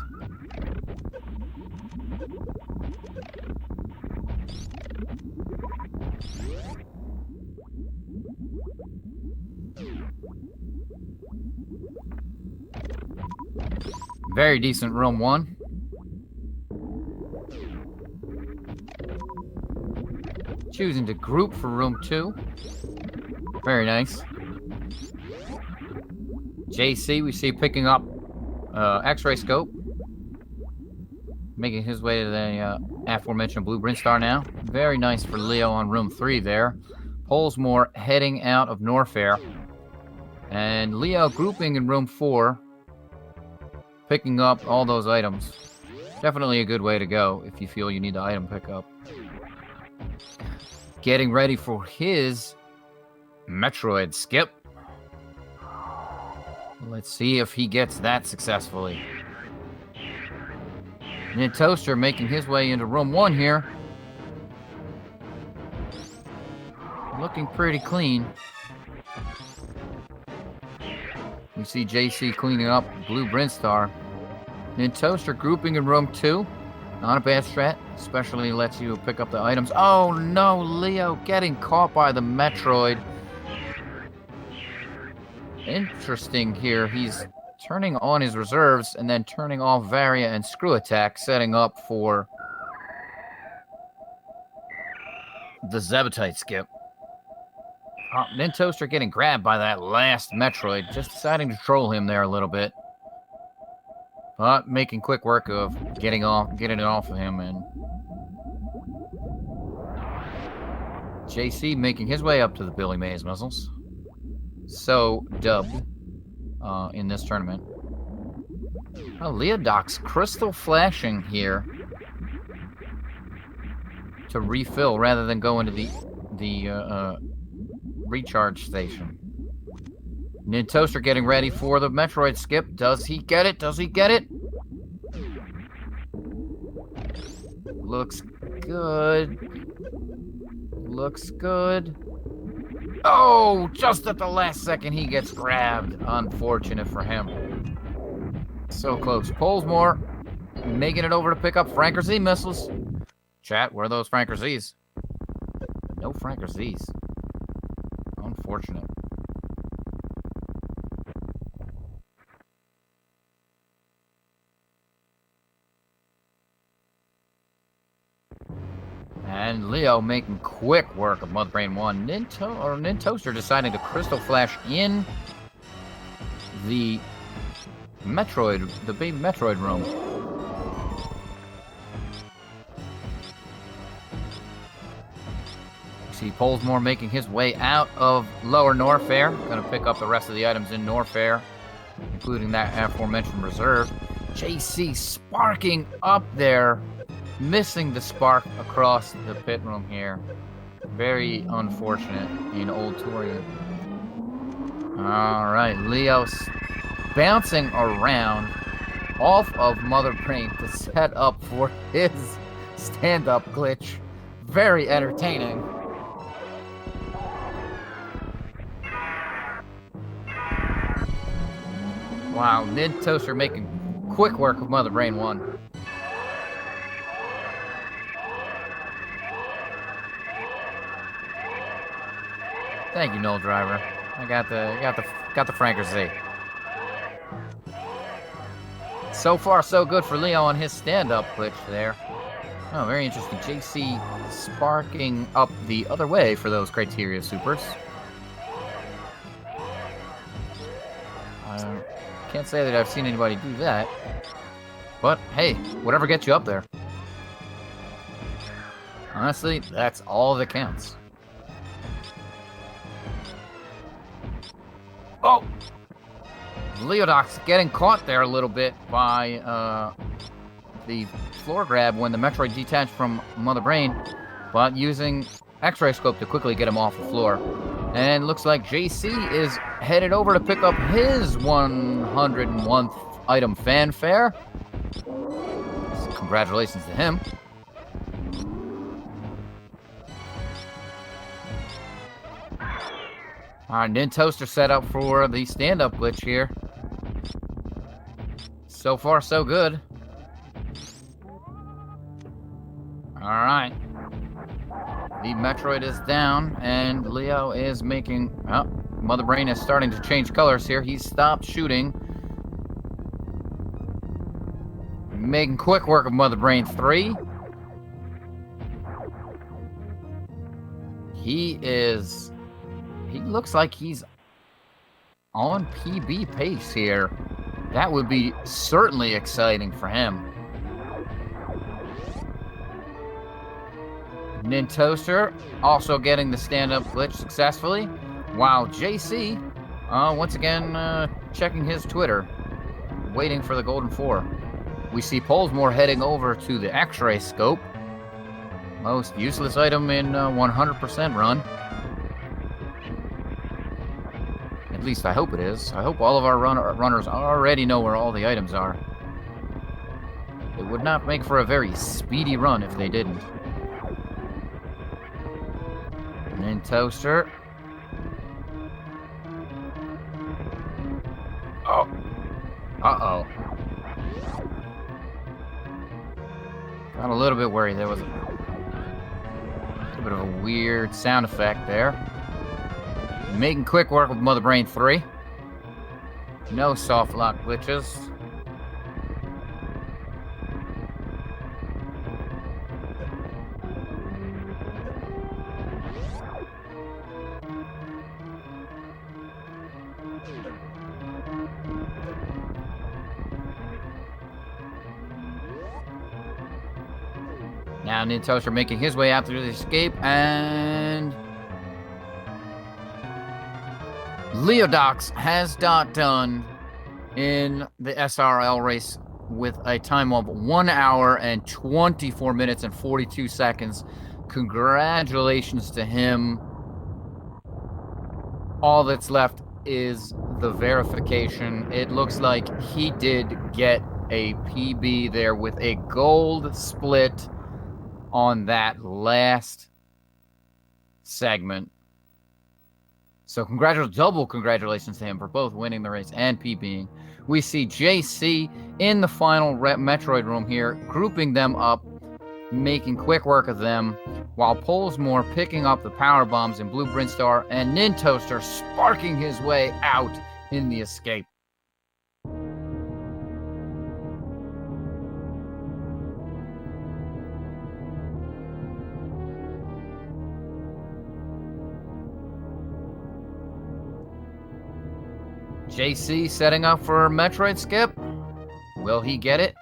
Very decent room 1. Choosing to group for room 2. Very nice. JC, we see picking up X-ray scope. Making his way to the aforementioned Blue Brinstar now. Very nice for Leo on room 3 there. Pollsmor heading out of Norfair. And Leo grouping in room 4. Picking up all those items. Definitely a good way to go if you feel you need the item pickup. Getting ready for his Metroid skip. Let's see if he gets that successfully. Nintoaster making his way into room 1 here. Looking pretty clean. We see JC cleaning up Blue Brinstar. Nintoaster grouping in room 2. Not a bad strat, especially lets you pick up the items. Oh no, Leo getting caught by the Metroid. Interesting here, he's turning on his reserves and then turning off Varia and Screw Attack, setting up for the Zebetite skip. Oh, Nintoaster getting grabbed by that last Metroid, just deciding to troll him there a little bit. But making quick work of getting it off of him, and JC making his way up to the Billy Mays missiles. So dubbed in this tournament. Oh, Leodox crystal flashing here to refill rather than go into the recharge station. Nintoaster getting ready for the Metroid skip. Does he get it? Does he get it? Looks good. Looks good. Oh, just at the last second he gets grabbed. Unfortunate for him. So close. Pollsmor making it over to pick up Franker Z missiles. Chat, where are those Franker Zs? No Franker Zs. Unfortunate. And Leo making quick work of Motherbrain 1. Nintoaster deciding to Crystal Flash in the Metroid, the baby Metroid room. See Pollsmor making his way out of Lower Norfair. Gonna pick up the rest of the items in Norfair, including that aforementioned reserve. JC sparking up there. Missing the spark across the pit room here. Very unfortunate in Old Torian. Alright, Leo bouncing around off of Mother Brain to set up for his stand-up glitch. Very entertaining. Wow, Nintoaster making quick work of Mother Brain 1. Thank you, Null Driver. I got the Franker Z. So far, so good for Leo on his stand-up glitch there. Oh, very interesting. JC sparking up the other way for those criteria supers. Can't say that I've seen anybody do that. But, hey, whatever gets you up there. Honestly, that's all that counts. Oh! Leodox getting caught there a little bit by the floor grab when the Metroid detached from Mother Brain, but using X-ray scope to quickly get him off the floor. And looks like JC is headed over to pick up his 101th item fanfare. So congratulations to him. Alright, Nintoaster set up for the stand-up glitch here. So far, so good. Alright. The Metroid is down, and Leo is making... Oh, Mother Brain is starting to change colors here. He's stopped shooting. Making quick work of Mother Brain 3. He looks like he's on PB pace here. That would be certainly exciting for him. Nintoaster also getting the stand-up glitch successfully, while JC, once again, checking his Twitter, waiting for the Golden 4. We see Pollsmor heading over to the X-ray scope. Most useless item in 100% run. At least I hope it is. I hope all of our runners already know where all the items are. It would not make for a very speedy run if they didn't. Nintoaster. Oh. Uh-oh. Got a little bit worried. There was a little bit of a weird sound effect there. Making quick work with Mother Brain 3. No soft lock glitches. Now Nintoaster making his way out through the escape, and Leodox has done in the SRL race with a time of 1 hour and 24 minutes and 42 seconds. Congratulations to him. All that's left is the verification. It looks like he did get a PB there with a gold split on that last segment. So double congratulations to him for both winning the race and PBing. We see JC in the final Metroid room here, grouping them up, making quick work of them, while Pollsmor picking up the power bombs in Blue Brinstar, and Nintoaster sparking his way out in the escape. JC setting up for Metroid skip. Will he get it?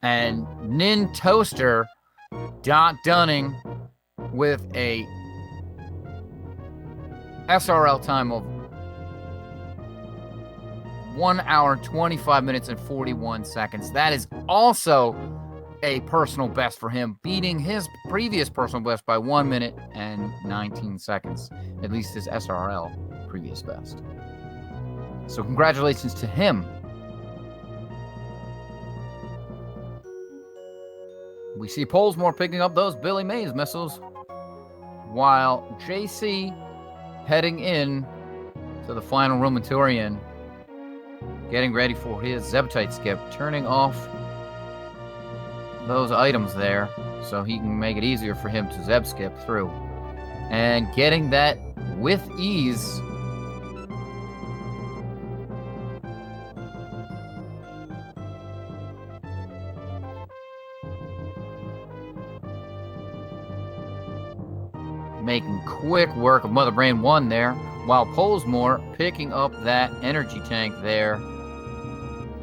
And Nintoaster Dunning with a SRL time of 1 hour, 25 minutes, and 41 seconds. That is also a personal best for him, beating his previous personal best by 1 minute and 19 seconds. At least his SRL previous best. So congratulations to him. We see Pollsmor picking up those Billy Mays missiles, while JC heading in to the final room in Turian, getting ready for his Zebtite skip, turning off those items there so he can make it easier for him to Zeb skip through. And getting that with ease. Making quick work of Mother Brain 1 there, while Pollsmor picking up that energy tank there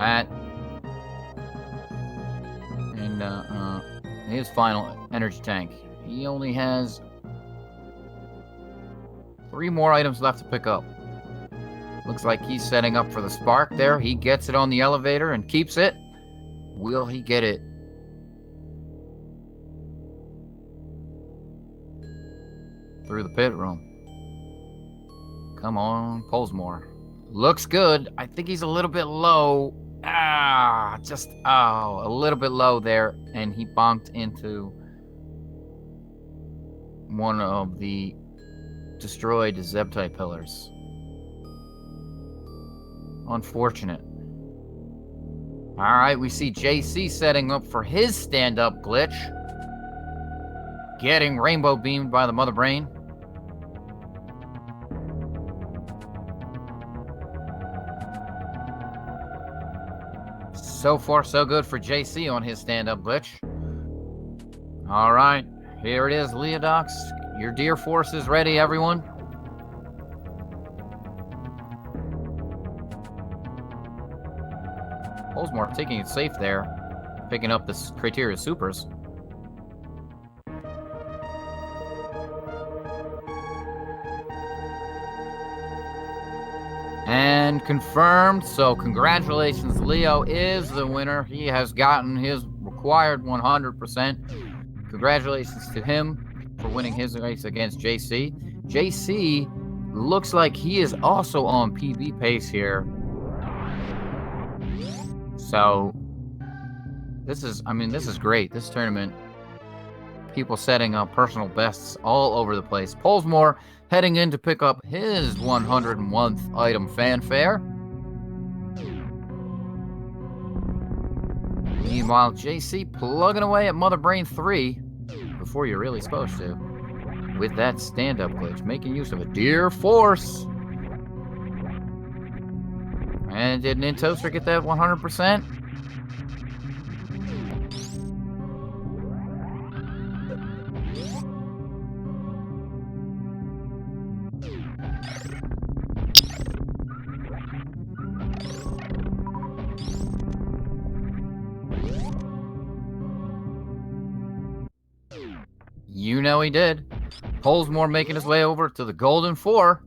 at his final energy tank. He only has 3 more items left to pick up. Looks like he's setting up for the spark there. He gets it on the elevator and keeps it. Will he get it? Through the pit room. Come on, Pollsmor. Looks good. I think he's a little bit low. A little bit low there. And he bonked into one of the destroyed Zebtite pillars. Unfortunate. Alright, we see JC setting up for his stand-up glitch. Getting rainbow beamed by the Mother Brain. So far, so good for JC on his stand-up glitch. Alright, here it is, Leodox. Your dear force is ready, everyone. Pollsmor taking it safe there, picking up the Criteria Supers. And confirmed, so congratulations, Leo is the winner. He has gotten his required 100%. Congratulations to him for winning his race against JC. JC looks like he is also on PB pace here. So, this is great. This tournament, people setting up personal bests all over the place. Pollsmor heading in to pick up his 101th item fanfare. Meanwhile, JC plugging away at Mother Brain 3 before you're really supposed to with that stand-up glitch, making use of a dear force. And did Nintoaster get that 100%? You know he did. Pollsmor making his way over to the Golden 4,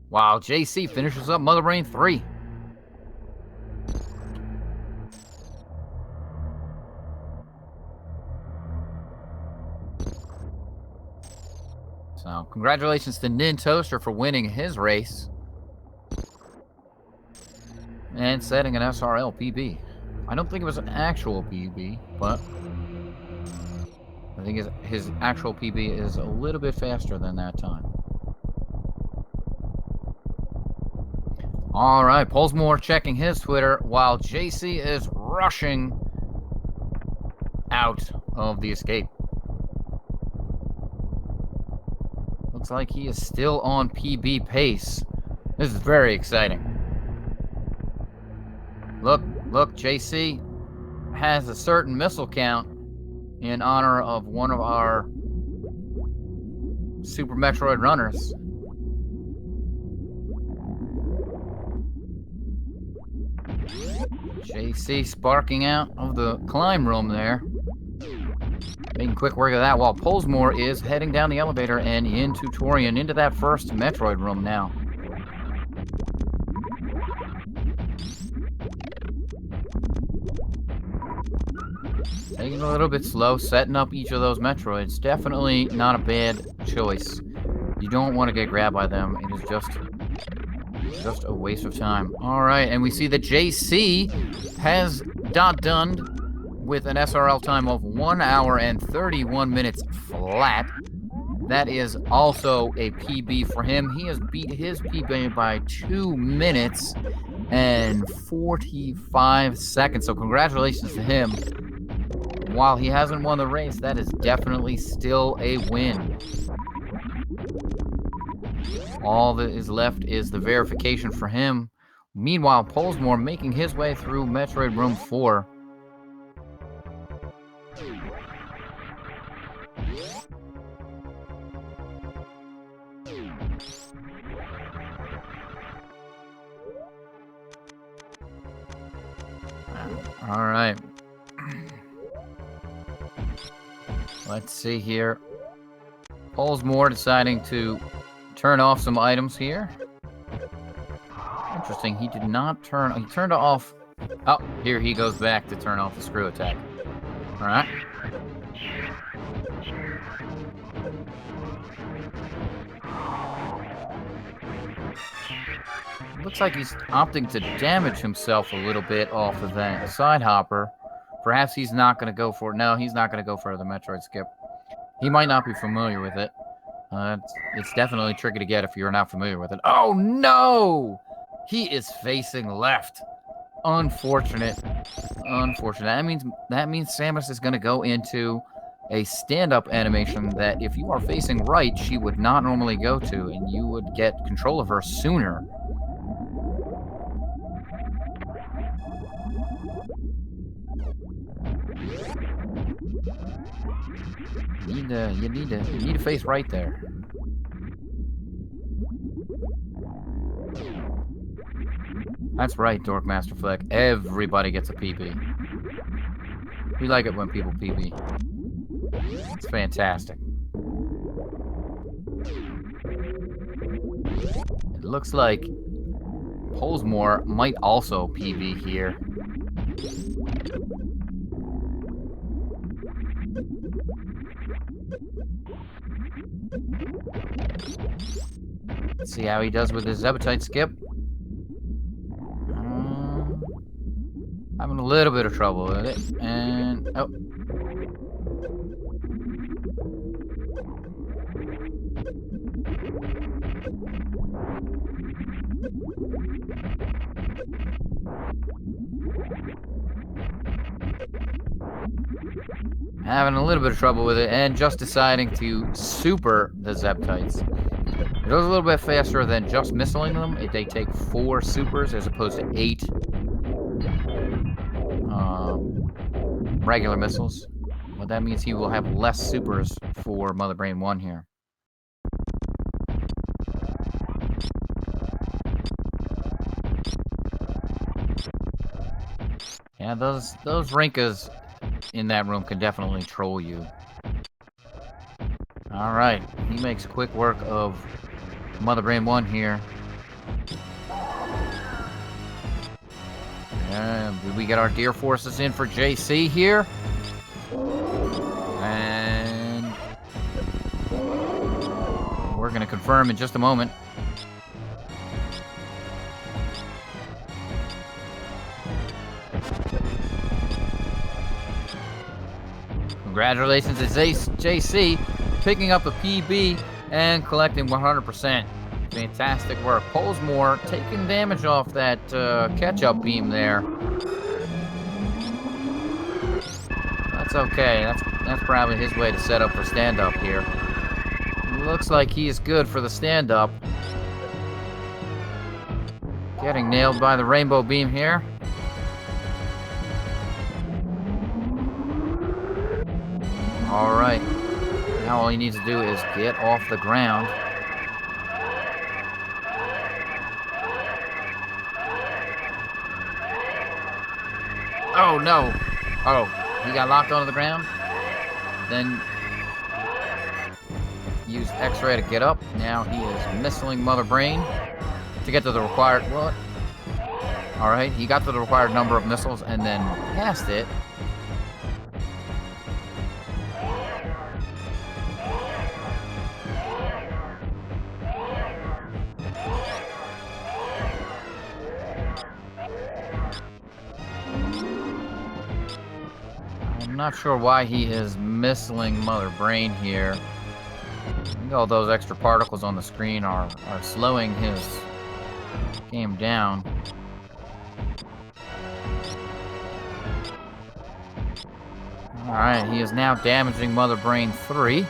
while JC finishes up Mother Brain 3. So, congratulations to Nintoaster for winning his race. And setting an SRL PB. I don't think it was an actual PB, but I think his actual PB is a little bit faster than that time. Alright, Pollsmor checking his Twitter while JC is rushing out of the escape. Looks like he is still on PB pace. This is very exciting. Look, JC has a certain missile count in honor of one of our Super Metroid runners. JC sparking out of the climb room there. Making quick work of that while Pollsmor is heading down the elevator and into Torian, into that first Metroid room now. Taking a little bit slow, setting up each of those Metroids. Definitely not a bad choice. You don't want to get grabbed by them. It is just Just a waste of time. All right, and we see that JC has done with an SRL time of 1 hour and 31 minutes flat. That is also a PB for him. He has beat his PB by 2 minutes and 45 seconds. So congratulations to him. While he hasn't won the race, that is definitely still a win. All that is left is the verification for him. Meanwhile, Pollsmor making his way through Metroid Room 4. All right. Let's see here. Pollsmor deciding to turn off some items here. Interesting, he did not turn... He turned off... Oh, here he goes back to turn off the screw attack. Alright. Looks like he's opting to damage himself a little bit off of that side hopper. Perhaps he's not going to go for it. No, he's not going to go for the Metroid skip. He might not be familiar with it. It's definitely tricky to get if you're not familiar with it. Oh, no! He is facing left. Unfortunate. Unfortunate. That means Samus is going to go into a stand-up animation that if you are facing right, she would not normally go to, and you would get control of her sooner. You need to face right there. That's right, Dorkmaster Fleck. Everybody gets a PB. We like it when people PB. It's fantastic. It looks like Pollsmor might also PB here. Let's see how he does with his Zebetite skip. Having a little bit of trouble with it. And, oh. Having a little bit of trouble with it, and just deciding to super the Zebetites. It goes a little bit faster than just missiling them. They take 4 supers as opposed to 8 regular missiles. But that means he will have less supers for Mother Brain 1 here. Yeah, those Rinkas in that room can definitely troll you. Alright, he makes quick work of Mother Brain 1 here. And we get our Gear Forces in for JC here. And we're going to confirm in just a moment. Congratulations to JC picking up a PB and collecting 100%. Fantastic work. Pollsmor taking damage off that catch-up beam there. That's okay. That's probably his way to set up for stand-up here. Looks like he is good for the stand-up. Getting nailed by the rainbow beam here. Alright. Now all he needs to do is get off the ground. Oh, no. Oh, he got locked onto the ground. Then used X-ray to get up. Now he is missiling Mother Brain to get to the required... What? Alright, he got to the required number of missiles and then passed it. I'm not sure why he is missing Mother Brain here. I think all those extra particles on the screen are slowing his game down. Alright, he is now damaging Mother Brain 3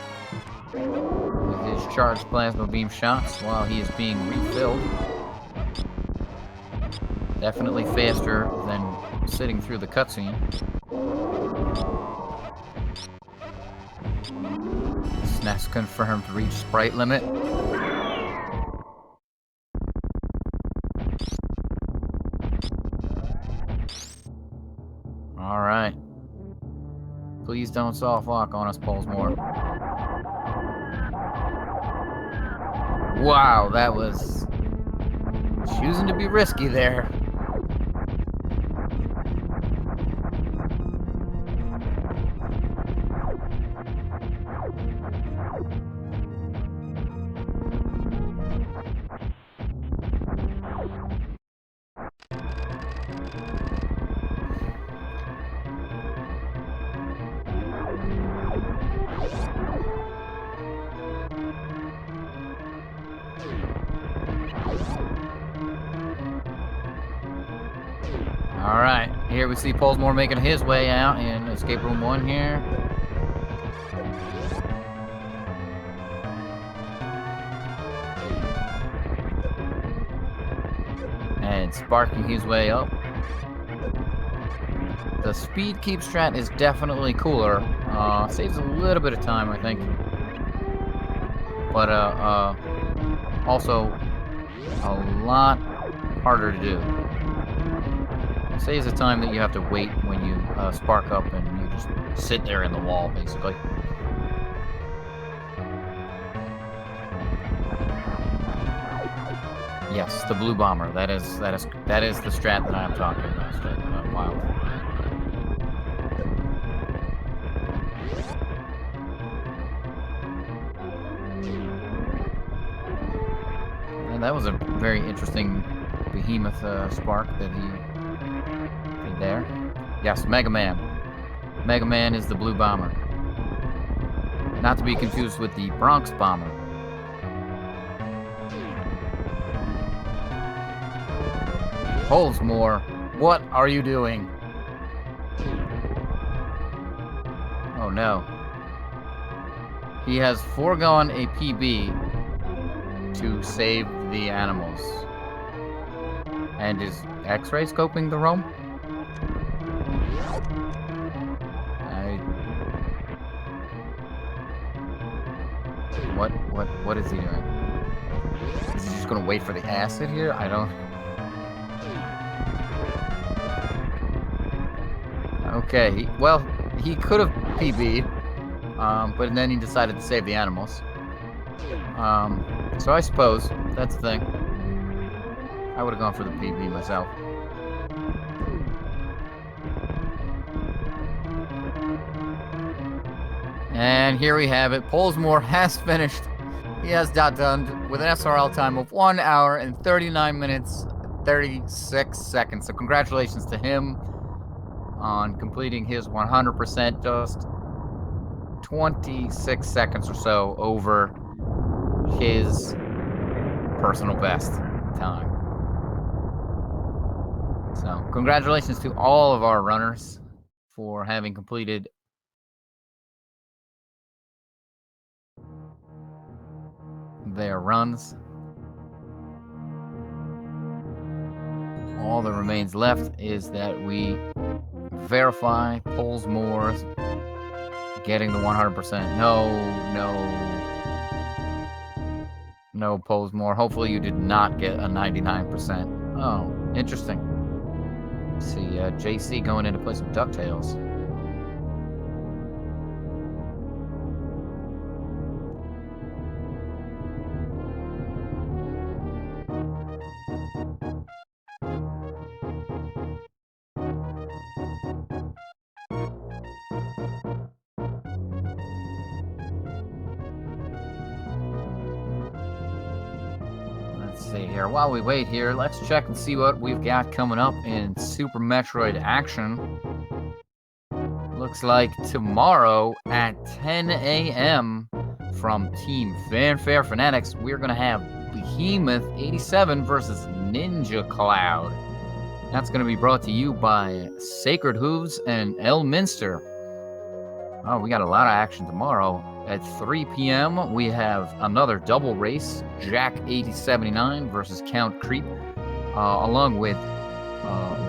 with his charged plasma beam shots while he is being refilled. Definitely faster than sitting through the cutscene. SNES confirmed to reach sprite limit. Alright. Please don't soft lock on us, Pollsmor. Wow, that was choosing to be risky there. Alright, here we see Pollsmor making his way out in Escape Room 1 here. And sparking his way up. The speed keep strat is definitely cooler. Saves a little bit of time, I think. But also a lot harder to do. Saves the time that you have to wait when you spark up and you just sit there in the wall, basically. Yes, the blue bomber. That is the strat that I'm talking about. Wild. And that was a very interesting behemoth spark that he did there. Yes, Mega Man. Mega Man is the blue bomber. Not to be confused with the Bronx bomber. Pollsmor, what are you doing? Oh no. He has foregone a PB to save the animals. And is X-ray scoping the room? What is he doing? Is he just gonna wait for the acid here? I don't... Okay, well, he could have PB'd, but then he decided to save the animals. So I suppose that's the thing. I would have gone for the PB myself. And here we have it. Pollsmor has finished. He has done with an SRL time of 1 hour and 39 minutes, 36 seconds. So congratulations to him on completing his 100%, just 26 seconds or so over his personal best time. So congratulations to all of our runners for having completed their runs. All that remains left is that we verify Pollsmor's getting the 100%. No, Pollsmor. Hopefully you did not get a 99%. Oh, interesting. Let's see, JC going in to play some DuckTales. Let's see here. While we wait here, let's check and see what we've got coming up in Super Metroid action. Looks looks like tomorrow at 10 a.m. from Team Fanfare Fanatics, we're going to have Behemoth87 versus Ninja Cloud. That's going to be brought to you by Sacred Hooves and Elminster. Oh, we got a lot of action tomorrow. At 3 p.m., we have another double race, jaysee87 versus Count Creep, along with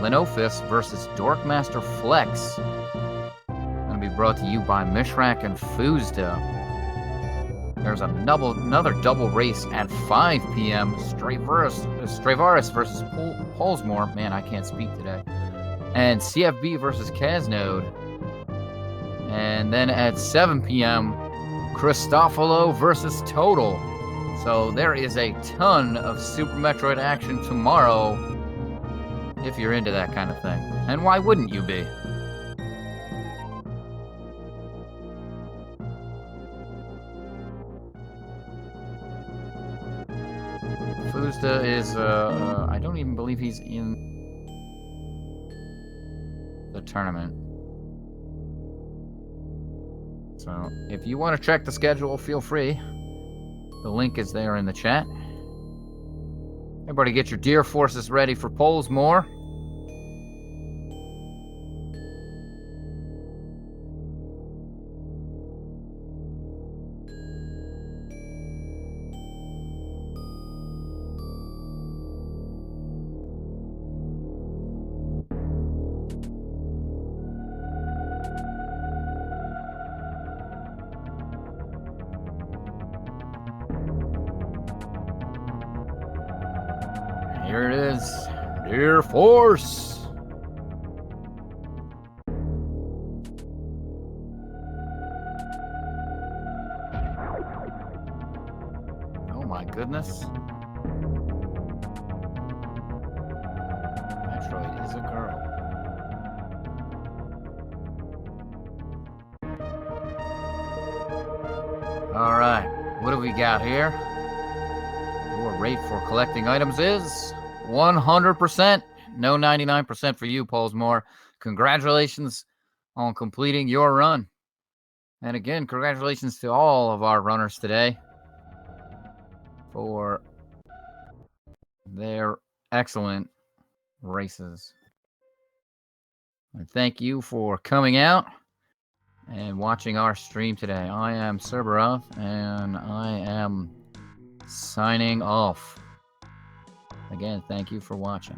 Leodox versus Dorkmaster Flex. Going to be brought to you by Mishrak and Fuzda. There's another double race at 5 p.m. Stravaris versus Pollsmor. Man, I can't speak today. And CFB versus Kaznode. And then at 7 p.m., Cristofalo versus Total. So there is a ton of Super Metroid action tomorrow, if you're into that kind of thing. And why wouldn't you be? Fuzda is, I don't even believe he's in the tournament. So, if you want to check the schedule, feel free. The link is there in the chat. Everybody get your deer forces ready for Pollsmor. Here it is, Deer Force. Oh my goodness. Metroid is a girl. All right, what do we got here? Your rate for collecting items is 100%. No 99% for you, Pollsmor. Congratulations on completing your run. And again, congratulations to all of our runners today for their excellent races. And thank you for coming out and watching our stream today. I am Cerberov, and I am signing off. Again, thank you for watching.